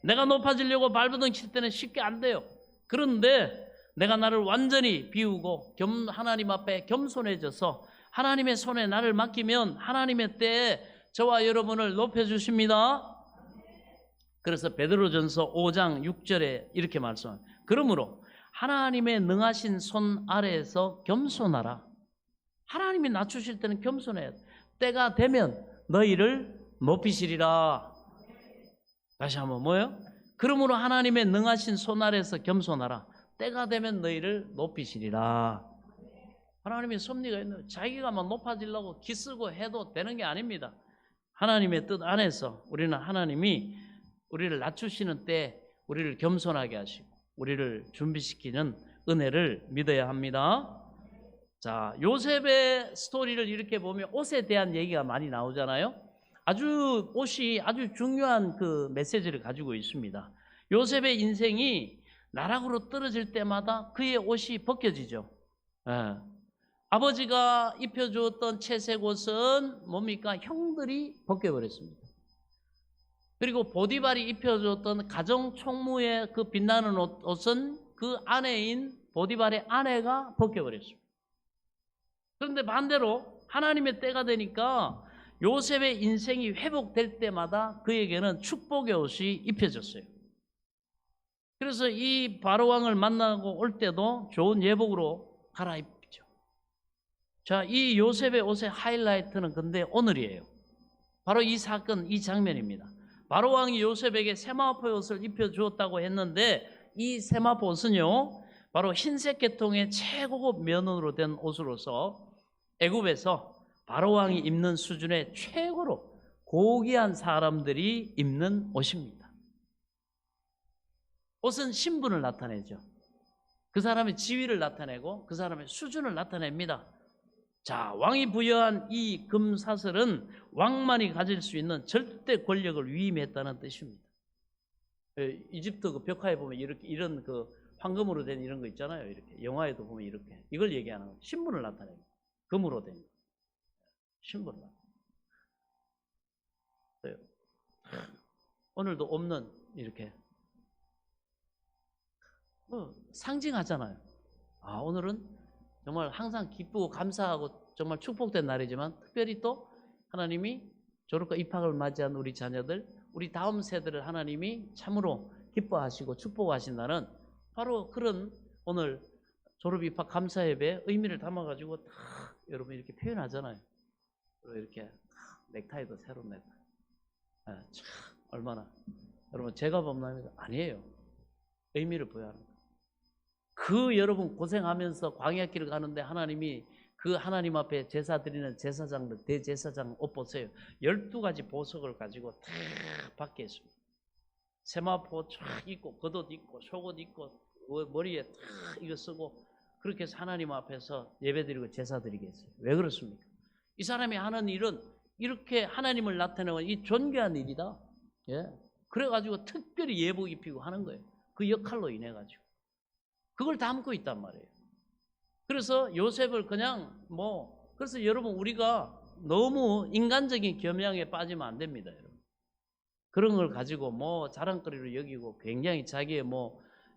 내가 높아지려고 발버둥 칠 때는 쉽게 안 돼요. 그런데 내가 나를 완전히 비우고 하나님 앞에 겸손해져서 하나님의 손에 나를 맡기면 하나님의 때에 저와 여러분을 높여 주십니다. 그래서 베드로전서 5장 6절에 이렇게 말씀합니다. 그러므로 하나님의 능하신 손 아래에서 겸손하라. 하나님이 낮추실 때는 겸손해야 돼. 때가 되면 너희를 높이시리라. 다시 한번 뭐예요? 그러므로 하나님의 능하신 손 아래에서 겸손하라. 때가 되면 너희를 높이시리라. 하나님의 섭리가 있는 자기가 막 높아지려고 기쓰고 해도 되는 게 아닙니다. 하나님의 뜻 안에서 우리는 하나님이 우리를 낮추시는 때 우리를 겸손하게 하시고 우리를 준비시키는 은혜를 믿어야 합니다. 자, 요셉의 스토리를 이렇게 보면 옷에 대한 얘기가 많이 나오잖아요. 옷이 아주 중요한 그 메시지를 가지고 있습니다. 요셉의 인생이 나락으로 떨어질 때마다 그의 옷이 벗겨지죠. 예. 아버지가 입혀주었던 채색 옷은 뭡니까? 형들이 벗겨버렸습니다. 그리고 보디발이 입혀줬던 가정 총무의 그 빛나는 옷은 그 아내인 보디발의 아내가 벗겨버렸습니다. 그런데 반대로 하나님의 때가 되니까 요셉의 인생이 회복될 때마다 그에게는 축복의 옷이 입혀졌어요. 그래서 이 바로왕을 만나고 올 때도 좋은 예복으로 갈아입죠. 자, 이 요셉의 옷의 하이라이트는 근데 오늘이에요. 바로 이 사건, 이 장면입니다. 바로왕이 요셉에게 세마포 옷을 입혀주었다고 했는데 이 세마포 옷은요 바로 흰색 계통의 최고급 면으로 된 옷으로서 애굽에서 바로왕이 입는 수준의 최고로 고귀한 사람들이 입는 옷입니다. 옷은 신분을 나타내죠. 그 사람의 지위를 나타내고 그 사람의 수준을 나타냅니다. 자, 왕이 부여한 이 금사슬은 왕만이 가질 수 있는 절대 권력을 위임했다는 뜻입니다. 이집트 그 벽화에 보면 이런 그 황금으로 된 이런 거 있잖아요. 이렇게 영화에도 보면 이렇게 이걸 얘기하는 거예요. 신분을 나타내요. 금으로 된 신분을 나타내요. 오늘도 없는 이렇게 상징하잖아요. 아, 오늘은 정말 항상 기쁘고 감사하고 정말 축복된 날이지만 특별히 또 하나님이 졸업과 입학을 맞이한 우리 자녀들, 우리 다음 세대를 하나님이 참으로 기뻐하시고 축복하신다는 바로 그런 오늘 졸업 입학 감사 예배의 의미를 담아가지고 다 여러분 이렇게 표현하잖아요. 이렇게 넥타이도 새로운 넥타이. 참 얼마나 여러분 제가 범람이 아니에요. 의미를 부여하는 거예요. 그 여러분 고생하면서 광야길을 가는데 하나님이 그 하나님 앞에 제사 드리는 제사장들, 대제사장 옷 보세요. 12가지 보석을 가지고 탁 받게 했습니다. 세마포 쫙 입고 겉옷 입고 속옷 입고 머리에 탁 이거 쓰고 그렇게 해서 하나님 앞에서 예배드리고 제사 드리게 했어요. 왜 그렇습니까? 이 사람이 하는 일은 이렇게 하나님을 나타내는 이 존귀한 일이다. 예. 그래가지고 특별히 예복 입히고 하는 거예요. 그 역할로 인해 가지고 그걸 담고 있단 말이에요. 그래서 요셉을 그냥 그래서 여러분 우리가 너무 인간적인 겸양에 빠지면 안 됩니다, 여러분. 그런 걸 가지고 자랑거리로 여기고 굉장히 자기의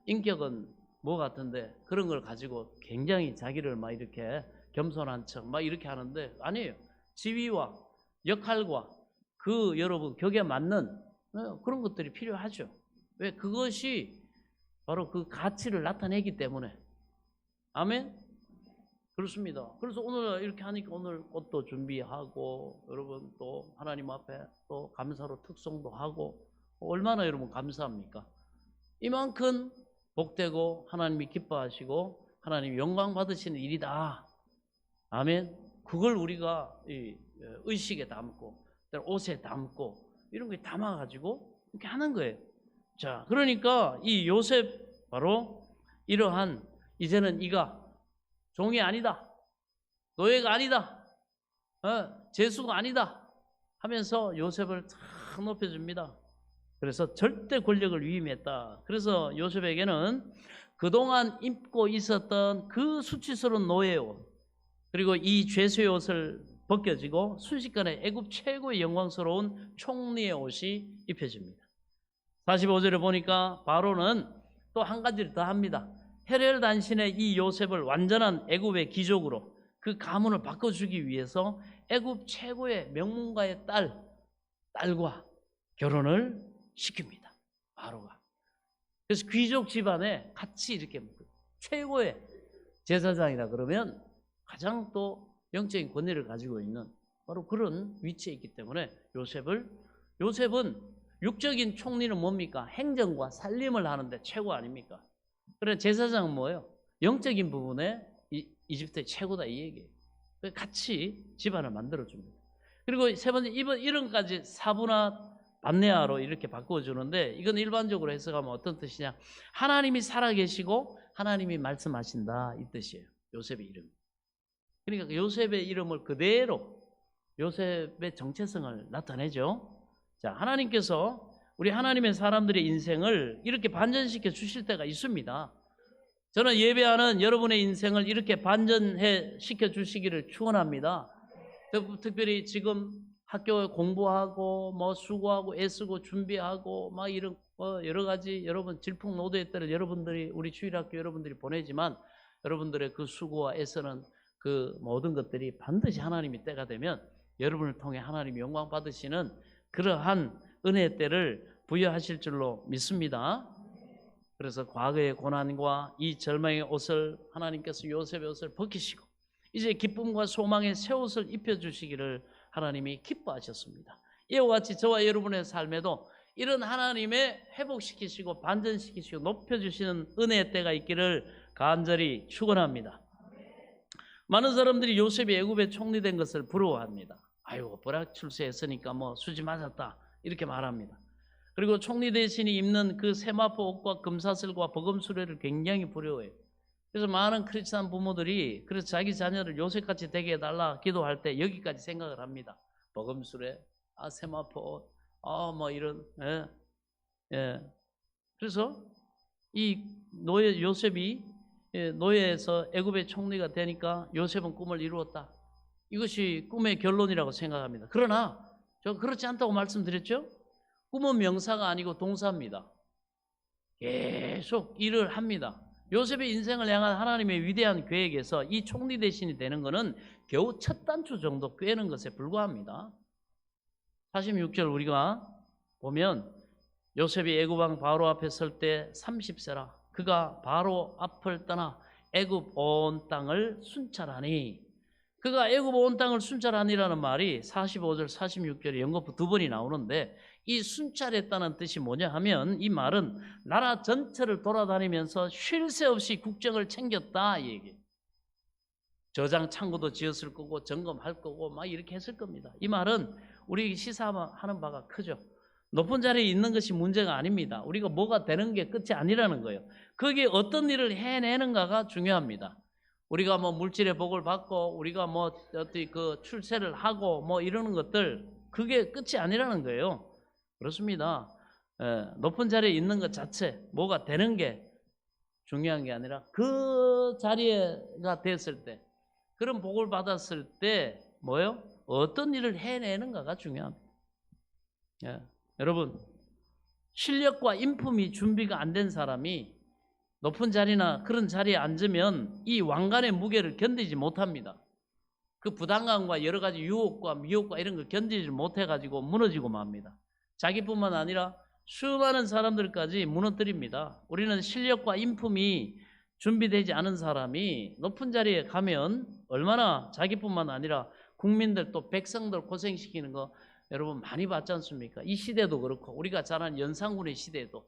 인격은 같은데 그런 걸 가지고 굉장히 자기를 막 이렇게 겸손한 척 막 이렇게 하는데 아니에요. 지위와 역할과 그 여러분 격에 맞는 그런 것들이 필요하죠. 왜? 그것이 바로 그 가치를 나타내기 때문에. 아멘? 그렇습니다. 그래서 오늘 이렇게 하니까 오늘 꽃도 준비하고 여러분 또 하나님 앞에 또 감사로 특송도 하고 얼마나 여러분 감사합니까? 이만큼 복되고 하나님이 기뻐하시고 하나님이 영광 받으시는 일이다. 아멘. 그걸 우리가 이 의식에 담고 옷에 담고 이런 거에 담아가지고 이렇게 하는 거예요. 자, 그러니까 이 요셉 바로 이러한 이제는 이가 종이 아니다, 노예가 아니다, 제수가 아니다 하면서 요셉을 탁 높여줍니다. 그래서 절대 권력을 위임했다. 그래서 요셉에게는 그동안 입고 있었던 그 수치스러운 노예의 옷 그리고 이 죄수의 옷을 벗겨지고 순식간에 애굽 최고의 영광스러운 총리의 옷이 입혀집니다. 45절에 보니까 바로는 또 한 가지를 더 합니다. 헤롯 단신의 이 요셉을 완전한 애굽의 귀족으로 그 가문을 바꿔주기 위해서 애굽 최고의 명문가의 딸과 결혼을 시킵니다. 바로가. 그래서 귀족 집안에 같이 이렇게 최고의 제사장이라 그러면 가장 또 영적인 권위를 가지고 있는 바로 그런 위치에 있기 때문에 요셉은 육적인 총리는 뭡니까? 행정과 살림을 하는데 최고 아닙니까? 그래 제사장은 뭐예요? 영적인 부분에 이집트의 최고다 이 얘기예요. 같이 집안을 만들어줍니다. 그리고 세 번째 이름까지 사브나 반네아로 이렇게 바꿔주는데 이건 일반적으로 해석하면 어떤 뜻이냐? 하나님이 살아계시고 하나님이 말씀하신다 이 뜻이에요. 요셉의 이름. 그러니까 요셉의 이름을 그대로 요셉의 정체성을 나타내죠. 자, 하나님께서 우리 하나님의 사람들의 인생을 이렇게 반전시켜 주실 때가 있습니다. 저는 예배하는 여러분의 인생을 이렇게 반전해 시켜 주시기를 축원합니다. 특별히 지금 학교에 공부하고 수고하고 애쓰고 준비하고 막 이런 여러 가지 여러분 질풍노도의 때를 여러분들이 우리 주일학교 여러분들이 보내지만 여러분들의 그 수고와 애쓰는 그 모든 것들이 반드시 하나님의 때가 되면 여러분을 통해 하나님이 영광 받으시는 그러한 은혜의 때를 부여하실 줄로 믿습니다. 그래서 과거의 고난과 이 절망의 옷을 하나님께서 요셉의 옷을 벗기시고 이제 기쁨과 소망의 새 옷을 입혀주시기를 하나님이 기뻐하셨습니다. 이와 같이 저와 여러분의 삶에도 이런 하나님의 회복시키시고 반전시키시고 높여주시는 은혜의 때가 있기를 간절히 축원합니다. 많은 사람들이 요셉이 애굽의 총리 된 것을 부러워합니다. 아유 벼락 출세했으니까 수지 맞았다 이렇게 말합니다. 그리고 총리 대신이 입는 그 세마포 옷과 금사슬과 버금수레를 굉장히 부러워해요. 그래서 많은 크리스찬 부모들이 그래서 자기 자녀를 요셉같이 되게 해달라 기도할 때 여기까지 생각을 합니다. 버금수레, 세마포 옷, 이런 그래서 이 요셉이 노예에서 애굽의 총리가 되니까 요셉은 꿈을 이루었다. 이것이 꿈의 결론이라고 생각합니다. 그러나 저 그렇지 않다고 말씀드렸죠? 꿈은 명사가 아니고 동사입니다. 계속 일을 합니다. 요셉의 인생을 향한 하나님의 위대한 계획에서 이 총리 대신이 되는 것은 겨우 첫 단추 정도 꿰는 것에 불과합니다. 46절 우리가 보면 요셉이 애굽왕 바로 앞에 설 때 30세라 그가 바로 앞을 떠나 애굽 온 땅을 순찰하니 그가 애굽 온 땅을 순찰하니라는 말이 45절 46절에 연거푸 두 번이 나오는데 이 순찰했다는 뜻이 뭐냐 하면 이 말은 나라 전체를 돌아다니면서 쉴 새 없이 국정을 챙겼다 이 얘기예요. 저장 창고도 지었을 거고 점검할 거고 막 이렇게 했을 겁니다. 이 말은 우리 시사하는 바가 크죠. 높은 자리에 있는 것이 문제가 아닙니다. 우리가 뭐가 되는 게 끝이 아니라는 거예요. 거기에 어떤 일을 해내는가가 중요합니다. 우리가 뭐 물질의 복을 받고 우리가 뭐 어떻게 그 출세를 하고 뭐 이러는 것들 그게 끝이 아니라는 거예요. 그렇습니다. 높은 자리에 있는 것 자체 뭐가 되는 게 중요한 게 아니라 그 자리가 됐을 때 그런 복을 받았을 때 뭐요? 어떤 일을 해내는가가 중요합니다. 여러분 실력과 인품이 준비가 안 된 사람이 높은 자리나 그런 자리에 앉으면 이 왕관의 무게를 견디지 못합니다. 그 부담감과 여러 가지 유혹과 미혹과 이런 걸 견디지 못해가지고 무너지고 맙니다. 자기뿐만 아니라 수많은 사람들까지 무너뜨립니다. 우리는 실력과 인품이 준비되지 않은 사람이 높은 자리에 가면 얼마나 자기뿐만 아니라 국민들 또 백성들 고생시키는 거 여러분 많이 봤지 않습니까? 이 시대도 그렇고 우리가 잘 아는 연산군의 시대도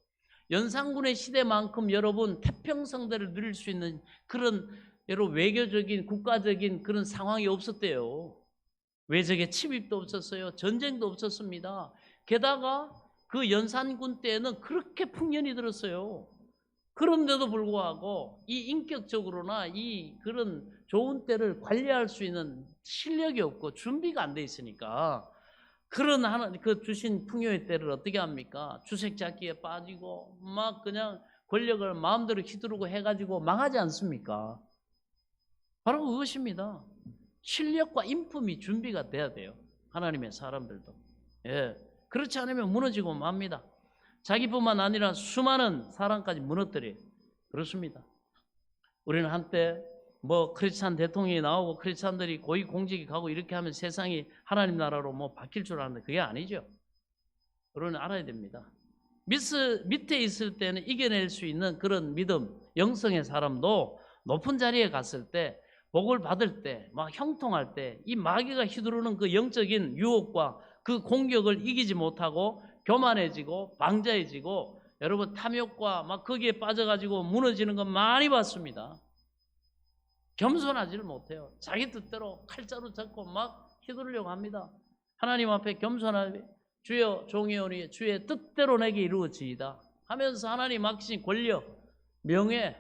연산군의 시대만큼 여러분 태평성대를 누릴 수 있는 그런 여러 외교적인 국가적인 그런 상황이 없었대요. 외적의 침입도 없었어요. 전쟁도 없었습니다. 게다가 그 연산군 때에는 그렇게 풍년이 들었어요. 그런데도 불구하고 이 인격적으로나 이 그런 좋은 때를 관리할 수 있는 실력이 없고 준비가 안 돼 있으니까 그런 그 주신 풍요의 때를 어떻게 합니까? 주색잡기에 빠지고 막 그냥 권력을 마음대로 휘두르고 해가지고 망하지 않습니까? 바로 그것입니다. 실력과 인품이 준비가 돼야 돼요. 하나님의 사람들도. 그렇지 않으면 무너지고 맙니다. 자기뿐만 아니라 수많은 사람까지 무너뜨려요. 그렇습니다. 우리는 한때 뭐 크리스찬 대통령이 나오고 크리스찬들이 고위공직이 가고 이렇게 하면 세상이 하나님 나라로 뭐 바뀔 줄 알았는데 그게 아니죠. 우리는 알아야 됩니다. 밑에 있을 때는 이겨낼 수 있는 그런 믿음, 영성의 사람도 높은 자리에 갔을 때 복을 받을 때 막 형통할 때 이 마귀가 휘두르는 그 영적인 유혹과 그 공격을 이기지 못하고 교만해지고 방자해지고 여러분 탐욕과 막 거기에 빠져가지고 무너지는 건 많이 봤습니다. 겸손하지를 못해요. 자기 뜻대로 칼자루 잡고 막 휘두르려고 합니다. 하나님 앞에 겸손하게 주여 종이오니 주의 뜻대로 내게 이루어지이다 하면서 하나님 맡기신 권력, 명예,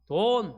돈,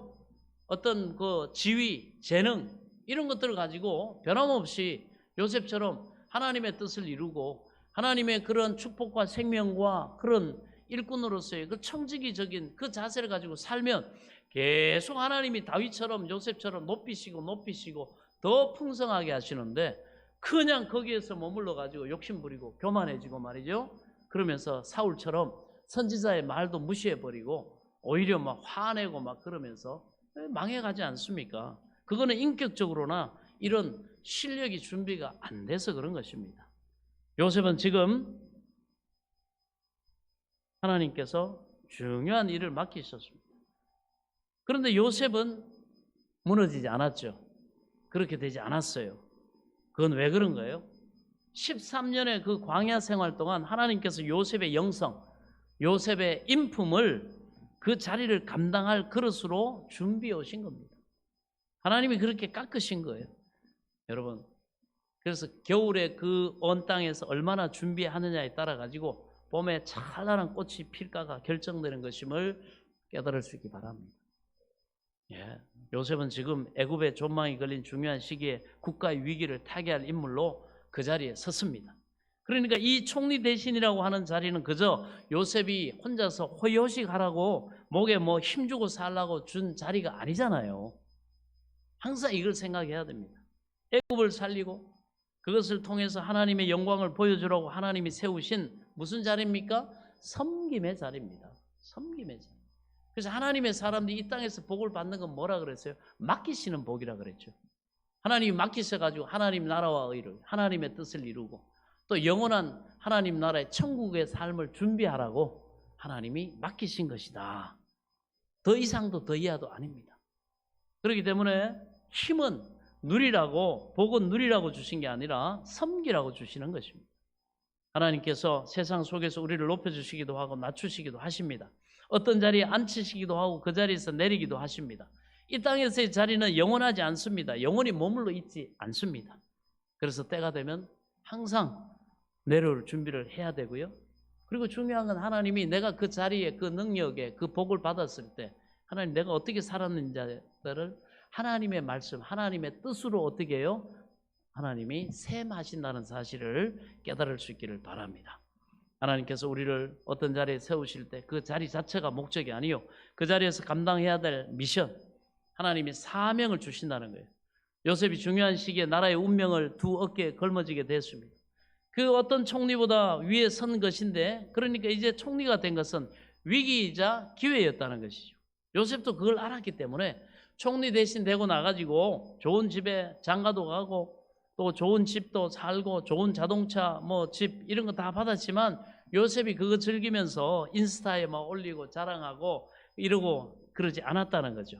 어떤 그 지위, 재능 이런 것들을 가지고 변함없이 요셉처럼 하나님의 뜻을 이루고 하나님의 그런 축복과 생명과 그런 일꾼으로서의 그 청지기적인 그 자세를 가지고 살면 계속 하나님이 다윗처럼 요셉처럼 높이시고 더 풍성하게 하시는데 그냥 거기에서 머물러 가지고 욕심부리고 교만해지고 말이죠. 그러면서 사울처럼 선지자의 말도 무시해버리고 오히려 막 화내고 막 그러면서 망해가지 않습니까? 그거는 인격적으로나 이런 실력이 준비가 안 돼서 그런 것입니다. 요셉은 지금 하나님께서 중요한 일을 맡기셨습니다. 그런데 요셉은 무너지지 않았죠. 그렇게 되지 않았어요. 그건 왜 그런 거예요? 13년의 그 광야 생활 동안 하나님께서 요셉의 영성, 요셉의 인품을 그 자리를 감당할 그릇으로 준비해 오신 겁니다. 하나님이 그렇게 깎으신 거예요. 여러분, 그래서 겨울에 그 온 땅에서 얼마나 준비하느냐에 따라 가지고 봄에 찬란한 꽃이 필까가 결정되는 것임을 깨달을 수 있기 바랍니다. 요셉은 지금 애굽의 존망이 걸린 중요한 시기에 국가의 위기를 타개할 인물로 그 자리에 섰습니다. 그러니까 이 총리 대신이라고 하는 자리는 그저 요셉이 혼자서 호요식하라고 목에 뭐 힘주고 살라고 준 자리가 아니잖아요. 항상 이걸 생각해야 됩니다. 애굽을 살리고 그것을 통해서 하나님의 영광을 보여주라고 하나님이 세우신 무슨 자리입니까? 섬김의 자리입니다. 섬김의 자리. 그래서 하나님의 사람들이 이 땅에서 복을 받는 건 뭐라 그랬어요? 맡기시는 복이라 그랬죠. 하나님이 맡기셔가지고 하나님 나라와 의를, 하나님의 뜻을 이루고 또 영원한 하나님 나라의 천국의 삶을 준비하라고 하나님이 맡기신 것이다. 더 이상도 더 이하도 아닙니다. 그렇기 때문에 힘은 누리라고, 복은 누리라고 주신 게 아니라 섬기라고 주시는 것입니다. 하나님께서 세상 속에서 우리를 높여주시기도 하고 낮추시기도 하십니다. 어떤 자리에 앉히시기도 하고 그 자리에서 내리기도 하십니다. 이 땅에서의 자리는 영원하지 않습니다. 영원히 머물러 있지 않습니다. 그래서 때가 되면 항상 내려올 준비를 해야 되고요. 그리고 중요한 건 하나님이 내가 그 자리에 그 능력에 그 복을 받았을 때 하나님 내가 어떻게 살았는지를 하나님의 말씀, 하나님의 뜻으로 어떻게 해요? 하나님이 셈하신다는 사실을 깨달을 수 있기를 바랍니다. 하나님께서 우리를 어떤 자리에 세우실 때 그 자리 자체가 목적이 아니요, 그 자리에서 감당해야 될 미션, 하나님이 사명을 주신다는 거예요. 요셉이 중요한 시기에 나라의 운명을 두 어깨에 걸머지게 됐습니다. 그 어떤 총리보다 위에 선 것인데, 그러니까 이제 총리가 된 것은 위기이자 기회였다는 것이죠. 요셉도 그걸 알았기 때문에 총리 대신 되고 나가지고 좋은 집에 장가도 가고 또 좋은 집도 살고 좋은 자동차 뭐 집 이런 거 다 받았지만, 요셉이 그거 즐기면서 인스타에 막 올리고 자랑하고 이러고 그러지 않았다는 거죠.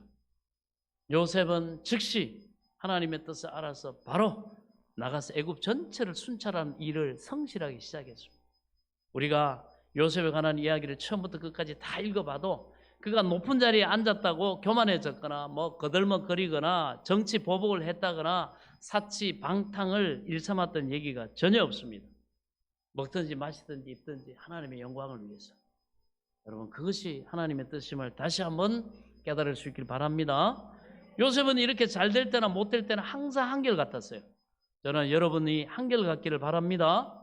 요셉은 즉시 하나님의 뜻을 알아서 바로 나가서 애굽 전체를 순찰하는 일을 성실하게 시작했습니다. 우리가 요셉에 관한 이야기를 처음부터 끝까지 다 읽어봐도 그가 높은 자리에 앉았다고 교만해졌거나 뭐 거들먹거리거나 정치 보복을 했다거나 사치 방탕을 일삼았던 얘기가 전혀 없습니다. 먹든지 마시든지 입든지 하나님의 영광을 위해서. 여러분, 그것이 하나님의 뜻임을 다시 한번 깨달을 수 있길 바랍니다. 요셉은 이렇게 잘 될 때나 못 될 때나 항상 한결같았어요. 저는 여러분이 한결같기를 바랍니다.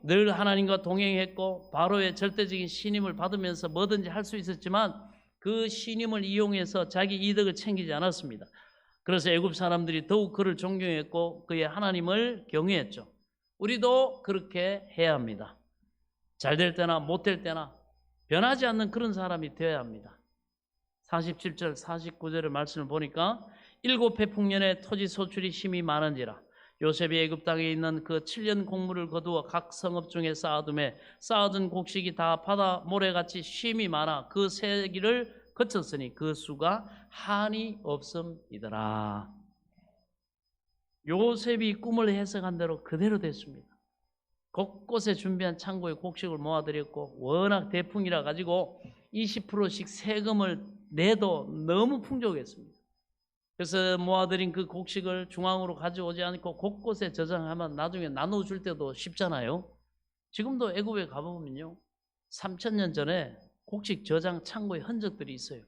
늘 하나님과 동행했고 바로의 절대적인 신임을 받으면서 뭐든지 할 수 있었지만 그 신임을 이용해서 자기 이득을 챙기지 않았습니다. 그래서 애굽 사람들이 더욱 그를 존경했고 그의 하나님을 경외했죠. 우리도 그렇게 해야 합니다. 잘 될 때나 못 될 때나 변하지 않는 그런 사람이 되어야 합니다. 47절 49절의 말씀을 보니까 7해 풍년에 토지 소출이 심히 많은지라 요셉이 애굽 땅에 있는 그 7년 곡물을 거두어 각 성읍 중에 쌓아두매 쌓아둔 곡식이 다 바다 모래같이 심히 많아 그 세기를 거쳤으니 그 수가 한이 없음이더라. 요셉이 꿈을 해석한 대로 그대로 됐습니다. 곳곳에 준비한 창고에 곡식을 모아드렸고 워낙 대풍이라 가지고 20%씩 세금을 내도 너무 풍족했습니다. 그래서 모아드린 그 곡식을 중앙으로 가져오지 않고 곳곳에 저장하면 나중에 나눠줄 때도 쉽잖아요. 지금도 애굽에 가보면요, 3,000년 전에 곡식 저장 창고의 흔적들이 있어요.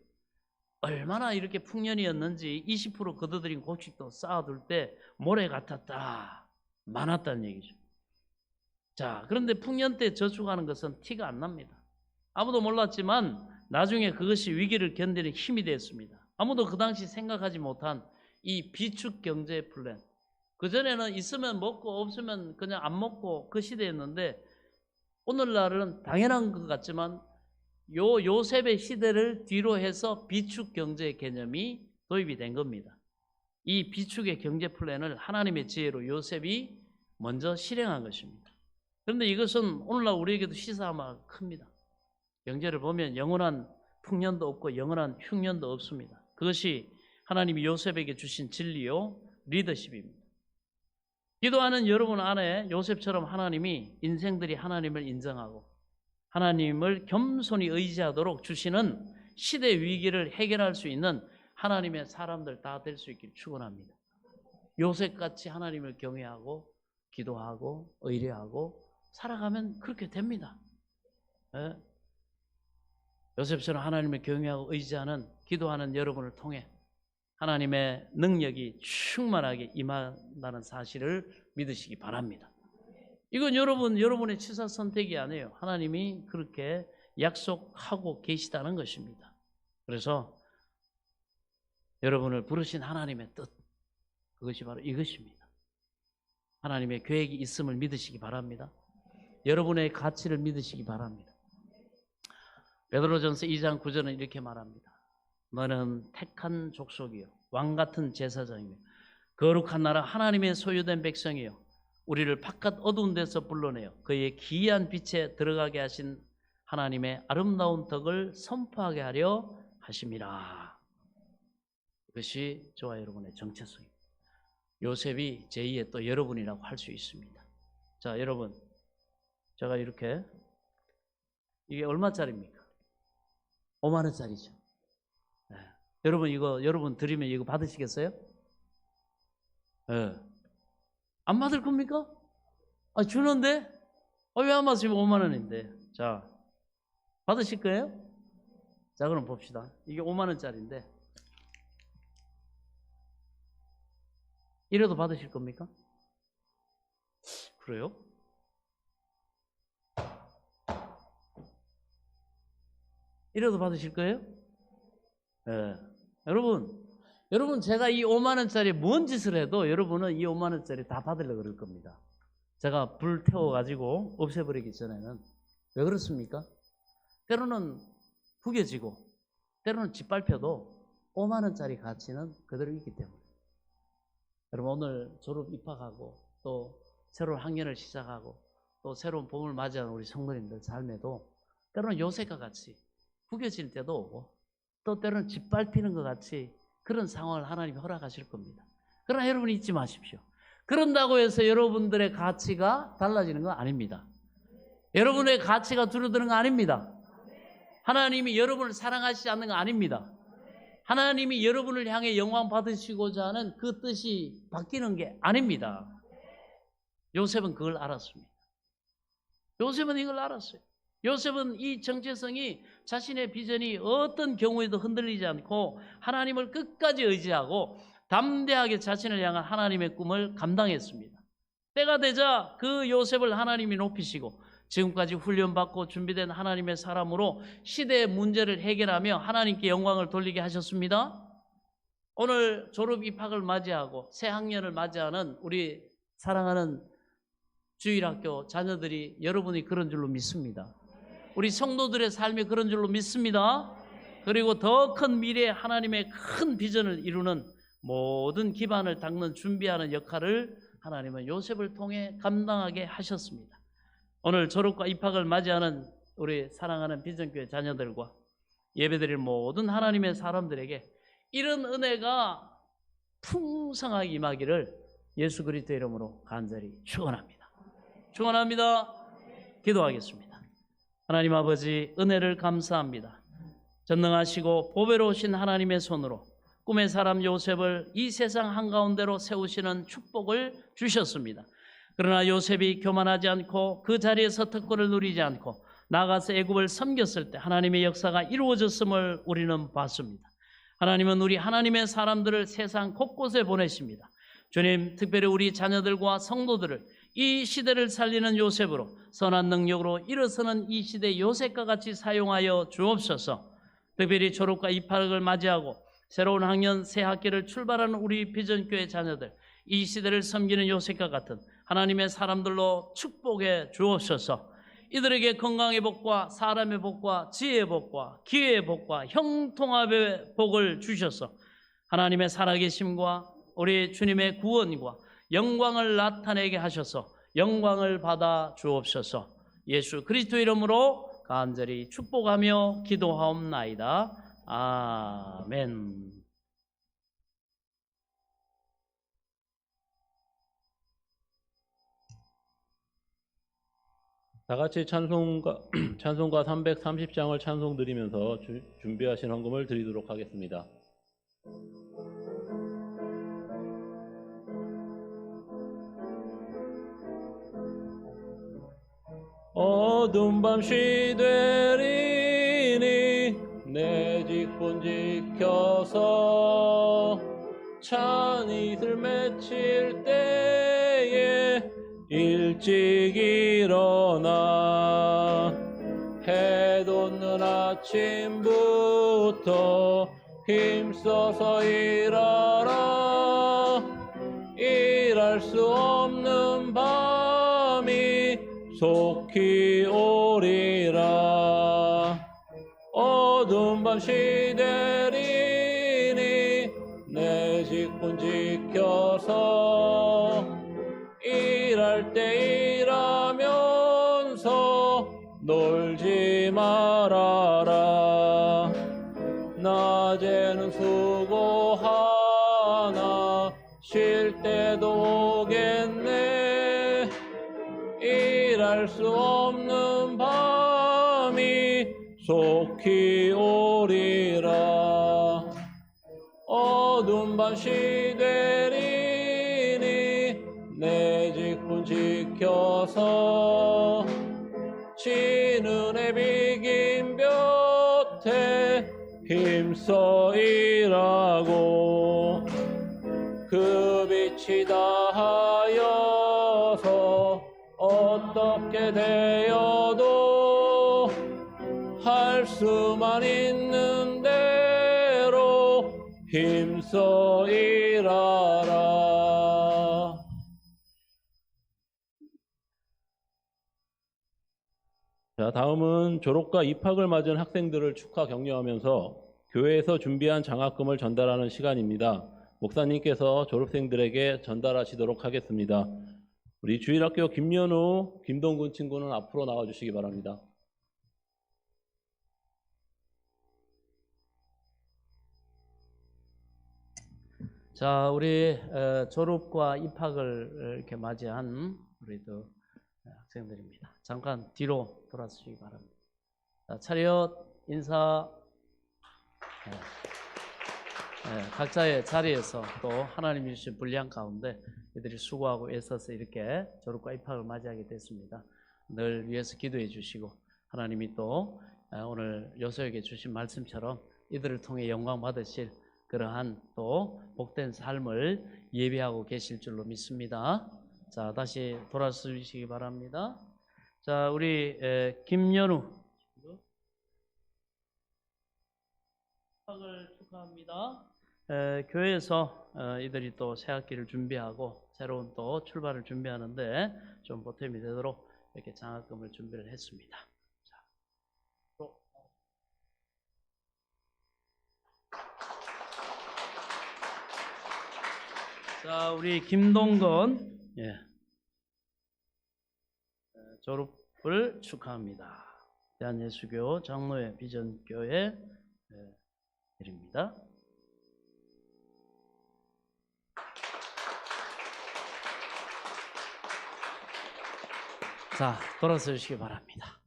얼마나 이렇게 풍년이었는지 20% 걷어들인 곡식도 쌓아둘 때 모래 같았다, 많았다는 얘기죠. 자, 그런데 풍년 때 저축하는 것은 티가 안 납니다. 아무도 몰랐지만 나중에 그것이 위기를 견디는 힘이 되었습니다. 아무도 그 당시 생각하지 못한 이 비축 경제 플랜. 그전에는 있으면 먹고 없으면 그냥 안 먹고 그 시대였는데 오늘날은 당연한 것 같지만 요셉의 시대를 뒤로 해서 비축 경제 개념이 도입이 된 겁니다. 이 비축의 경제 플랜을 하나님의 지혜로 요셉이 먼저 실행한 것입니다. 그런데 이것은 오늘날 우리에게도 시사하면 큽니다. 경제를 보면 영원한 풍년도 없고 영원한 흉년도 없습니다. 그것이 하나님이 요셉에게 주신 진리요 리더십입니다. 기도하는 여러분 안에 요셉처럼 하나님이 인생들이 하나님을 인정하고 하나님을 겸손히 의지하도록 주시는 시대 위기를 해결할 수 있는 하나님의 사람들 다 될 수 있기를 축원합니다. 요셉같이 하나님을 경외하고 기도하고 의뢰하고 살아가면 그렇게 됩니다. 예? 요셉처럼 하나님을 경외하고 의지하는 기도하는 여러분을 통해 하나님의 능력이 충만하게 임한다는 사실을 믿으시기 바랍니다. 이건 여러분의 취사 선택이 아니에요. 하나님이 그렇게 약속하고 계시다는 것입니다. 그래서 여러분을 부르신 하나님의 뜻, 그것이 바로 이것입니다. 하나님의 계획이 있음을 믿으시기 바랍니다. 여러분의 가치를 믿으시기 바랍니다. 베드로전서 2장 9절은 이렇게 말합니다. 너는 택한 족속이요 왕같은 제사장이며 거룩한 나라 하나님의 소유된 백성이요 우리를 바깥 어두운 데서 불러내어 그의 기이한 빛에 들어가게 하신 하나님의 아름다운 덕을 선포하게 하려 하심이라. 그것이 저와 여러분의 정체성입니다. 요셉이 제2의 또 여러분이라고 할 수 있습니다. 자, 여러분, 제가 이렇게, 이게 얼마짜리입니까? 5만 원짜리죠. 네. 여러분 이거 여러분 드리면 이거 받으시겠어요? 예. 안 받을 겁니까? 아, 주는데? 왜 안 받으시면 5만 원인데. 자, 받으실 거예요? 자, 그럼 봅시다. 이게 5만 원짜리인데. 이래도 받으실 겁니까? 그래요? 이래도 받으실 거예요? 예. 여러분 제가 이 5만 원짜리 뭔 짓을 해도 여러분은 이 5만 원짜리 다 받으려고 그럴 겁니다. 제가 불 태워가지고 없애버리기 전에는. 왜 그렇습니까? 때로는 구겨지고 때로는 짓밟혀도 5만 원짜리 가치는 그대로 있기 때문에. 여러분 오늘 졸업 입학하고 또 새로운 학년을 시작하고 또 새로운 봄을 맞이하는 우리 성도님들 삶에도 때로는 요새과 같이 구겨질 때도 오고 또 때로는 짓밟히는 것 같이 그런 상황을 하나님이 허락하실 겁니다. 그러나 여러분 잊지 마십시오. 그런다고 해서 여러분들의 가치가 달라지는 건 아닙니다. 여러분의 가치가 줄어드는 건 아닙니다. 하나님이 여러분을 사랑하시지 않는 건 아닙니다. 하나님이 여러분을 향해 영광 받으시고자 하는 그 뜻이 바뀌는 게 아닙니다. 요셉은 그걸 알았습니다. 요셉은 이걸 알았어요. 요셉은 이 정체성이 자신의 비전이 어떤 경우에도 흔들리지 않고 하나님을 끝까지 의지하고 담대하게 자신을 향한 하나님의 꿈을 감당했습니다. 때가 되자 그 요셉을 하나님이 높이시고 지금까지 훈련받고 준비된 하나님의 사람으로 시대의 문제를 해결하며 하나님께 영광을 돌리게 하셨습니다. 오늘 졸업 입학을 맞이하고 새 학년을 맞이하는 우리 사랑하는 주일학교 자녀들이 여러분이 그런 줄로 믿습니다. 우리 성도들의 삶이 그런 줄로 믿습니다. 그리고 더 큰 미래에 하나님의 큰 비전을 이루는 모든 기반을 닦는 준비하는 역할을 하나님은 요셉을 통해 감당하게 하셨습니다. 오늘 졸업과 입학을 맞이하는 우리 사랑하는 비전교회 자녀들과 예배드릴 모든 하나님의 사람들에게 이런 은혜가 풍성하게 임하기를 예수 그리스도 이름으로 간절히 축원합니다. 축원합니다. 기도하겠습니다. 하나님 아버지 은혜를 감사합니다. 전능하시고 보배로우신 하나님의 손으로 꿈의 사람 요셉을 이 세상 한가운데로 세우시는 축복을 주셨습니다. 그러나 요셉이 교만하지 않고 그 자리에서 특권을 누리지 않고 나가서 애굽을 섬겼을 때 하나님의 역사가 이루어졌음을 우리는 봤습니다. 하나님은 우리 하나님의 사람들을 세상 곳곳에 보내십니다. 주님, 특별히 우리 자녀들과 성도들을 이 시대를 살리는 요셉으로 선한 능력으로 일어서는 이 시대 요셉과 같이 사용하여 주옵소서. 특별히 졸업과 입학을 맞이하고 새로운 학년 새 학기를 출발하는 우리 비전교회 자녀들, 이 시대를 섬기는 요셉과 같은 하나님의 사람들로 축복해 주옵소서. 이들에게 건강의 복과 사람의 복과 지혜의 복과 기회의 복과 형통합의 복을 주셔서 하나님의 살아계심과 우리 주님의 구원과 영광을 나타내게 하셔서 영광을 받아 주옵소서. 예수 그리스도 이름으로 간절히 축복하며 기도하옵나이다. 아멘. 다 같이 찬송가 330장을 찬송 드리면서 준비하신 헌금을 드리도록 하겠습니다. 어두운 밤 시되리니 내 직분 지켜서 찬 이슬 맺힐 때에 일찍 일어나 해 돋는 아침부터 힘써서 일하라. 일할 수 없는 밤이 속히 오리라. 어두운 밤 시되리니 내 직분 지켜서 일할 때 일하면서 놀지 말아라. 낮에는 수고하나 쉴 때도 오겠네. 일할 수 없는 밤이 속히 오리라. 어두운 밤시 되리니 내 직분 지켜서 지는 해 비긴 볕에 힘써 일하고 그 빛이 다하여서 어떻게 되어도 할 수만 있는 대로 힘써 일하라. 자, 다음은 졸업과 입학을 맞은 학생들을 축하 격려하면서 교회에서 준비한 장학금을 전달하는 시간입니다. 목사님께서 졸업생들에게 전달하시도록 하겠습니다. 우리 주일학교 김연우, 김동근 친구는 앞으로 나와주시기 바랍니다. 자, 우리 졸업과 입학을 이렇게 맞이한 우리도 학생들입니다. 잠깐 뒤로 돌아서시기 바랍니다. 자, 차렷 인사. 각자의 자리에서 또 하나님이 주신 분량 가운데 이들이 수고하고 애써서 이렇게 졸업과 입학을 맞이하게 됐습니다. 늘 위해서 기도해 주시고 하나님이 또 오늘 요소에게 주신 말씀처럼 이들을 통해 영광 받으실 그러한 또 복된 삶을 예비하고 계실 줄로 믿습니다. 자, 다시 돌아서시기 바랍니다. 자, 우리 김연우 입학을 축하합니다. 교회에서 이들이 또 새 학기를 준비하고 새로운 또 출발을 준비하는데 좀 보탬이 되도록 이렇게 장학금을 준비를 했습니다. 자, 우리 김동건 졸업을 축하합니다. 대한예수교 장로회 비전교회 드립니다. 자, 돌아서 주시기 바랍니다.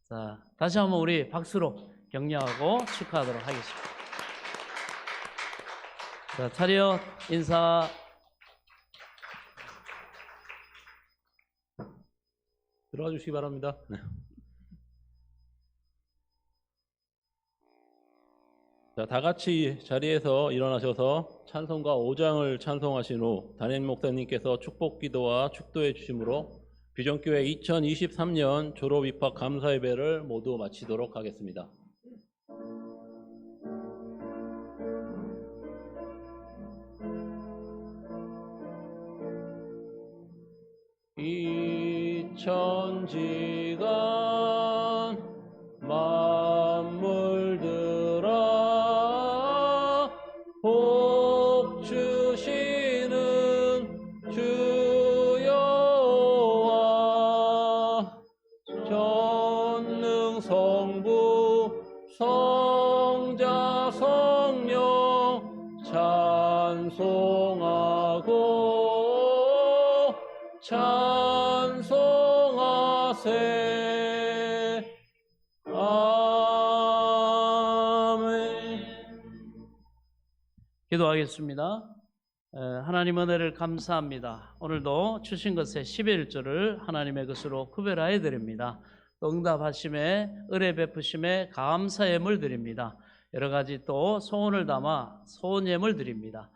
자, 다시 한번 우리 박수로 격려하고 축하하도록 하겠습니다. 자, 차렷 인사. 들어와 주시기 바랍니다. 네. 자, 다 같이 자리에서 일어나셔서 찬송가 5장을 찬송하신 후 담임 목사님께서 축복 기도와 축도해 주심으로 비전교회 2023년 졸업 입학 감사 예배를 모두 마치도록 하겠습니다. 이천지간 만물들아 복 주시는 주 여호와 전능 성부 성자 성령 찬송하고 찬송하세. 아멘. 기도하겠습니다. 하나님 은혜를 감사합니다. 오늘도 주신 것의 11조를 하나님의 것으로 구별하여 드립니다. 또 응답하심에 은혜 베푸심에 감사 예물 드립니다. 여러 가지 또 소원을 담아 소원 예물 드립니다.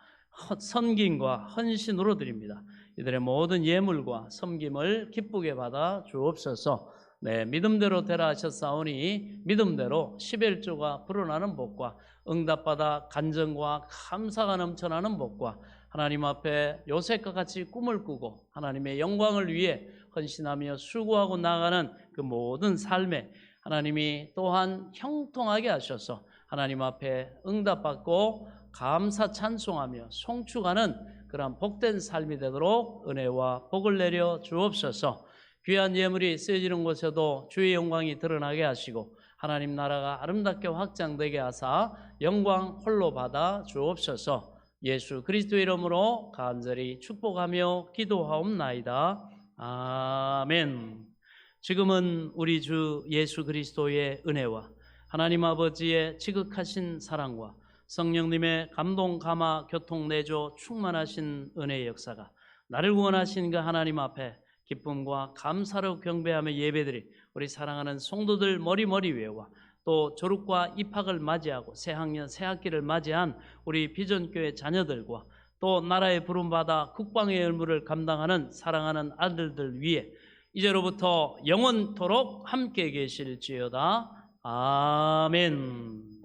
섬김과 헌신으로 드립니다. 이들의 모든 예물과 섬김을 기쁘게 받아 주옵소서. 네, 믿음대로 되라 하셨사오니 믿음대로 11조가 불어나는 복과 응답받아 간증과 감사가 넘쳐나는 복과 하나님 앞에 요셉과 같이 꿈을 꾸고 하나님의 영광을 위해 헌신하며 수고하고 나가는 그 모든 삶에 하나님이 또한 형통하게 하셔서 하나님 앞에 응답받고 감사 찬송하며 송축하는 그런 복된 삶이 되도록 은혜와 복을 내려 주옵소서. 귀한 예물이 쓰여지는 곳에도 주의 영광이 드러나게 하시고 하나님 나라가 아름답게 확장되게 하사 영광 홀로 받아 주옵소서. 예수 그리스도의 이름으로 간절히 축복하며 기도하옵나이다. 아멘. 지금은 우리 주 예수 그리스도의 은혜와 하나님 아버지의 지극하신 사랑과 성령님의 감동, 감화, 교통, 내조, 충만하신 은혜의 역사가 나를 구원하신 그 하나님 앞에 기쁨과 감사로 경배하며 예배드리 우리 사랑하는 성도들 머리 위에와 또 졸업과 입학을 맞이하고 새학년 새학기를 맞이한 우리 비전교회 자녀들과 또 나라의 부름받아 국방의 의무를 감당하는 사랑하는 아들들 위에 이제로부터 영원토록 함께 계실지어다. 아멘.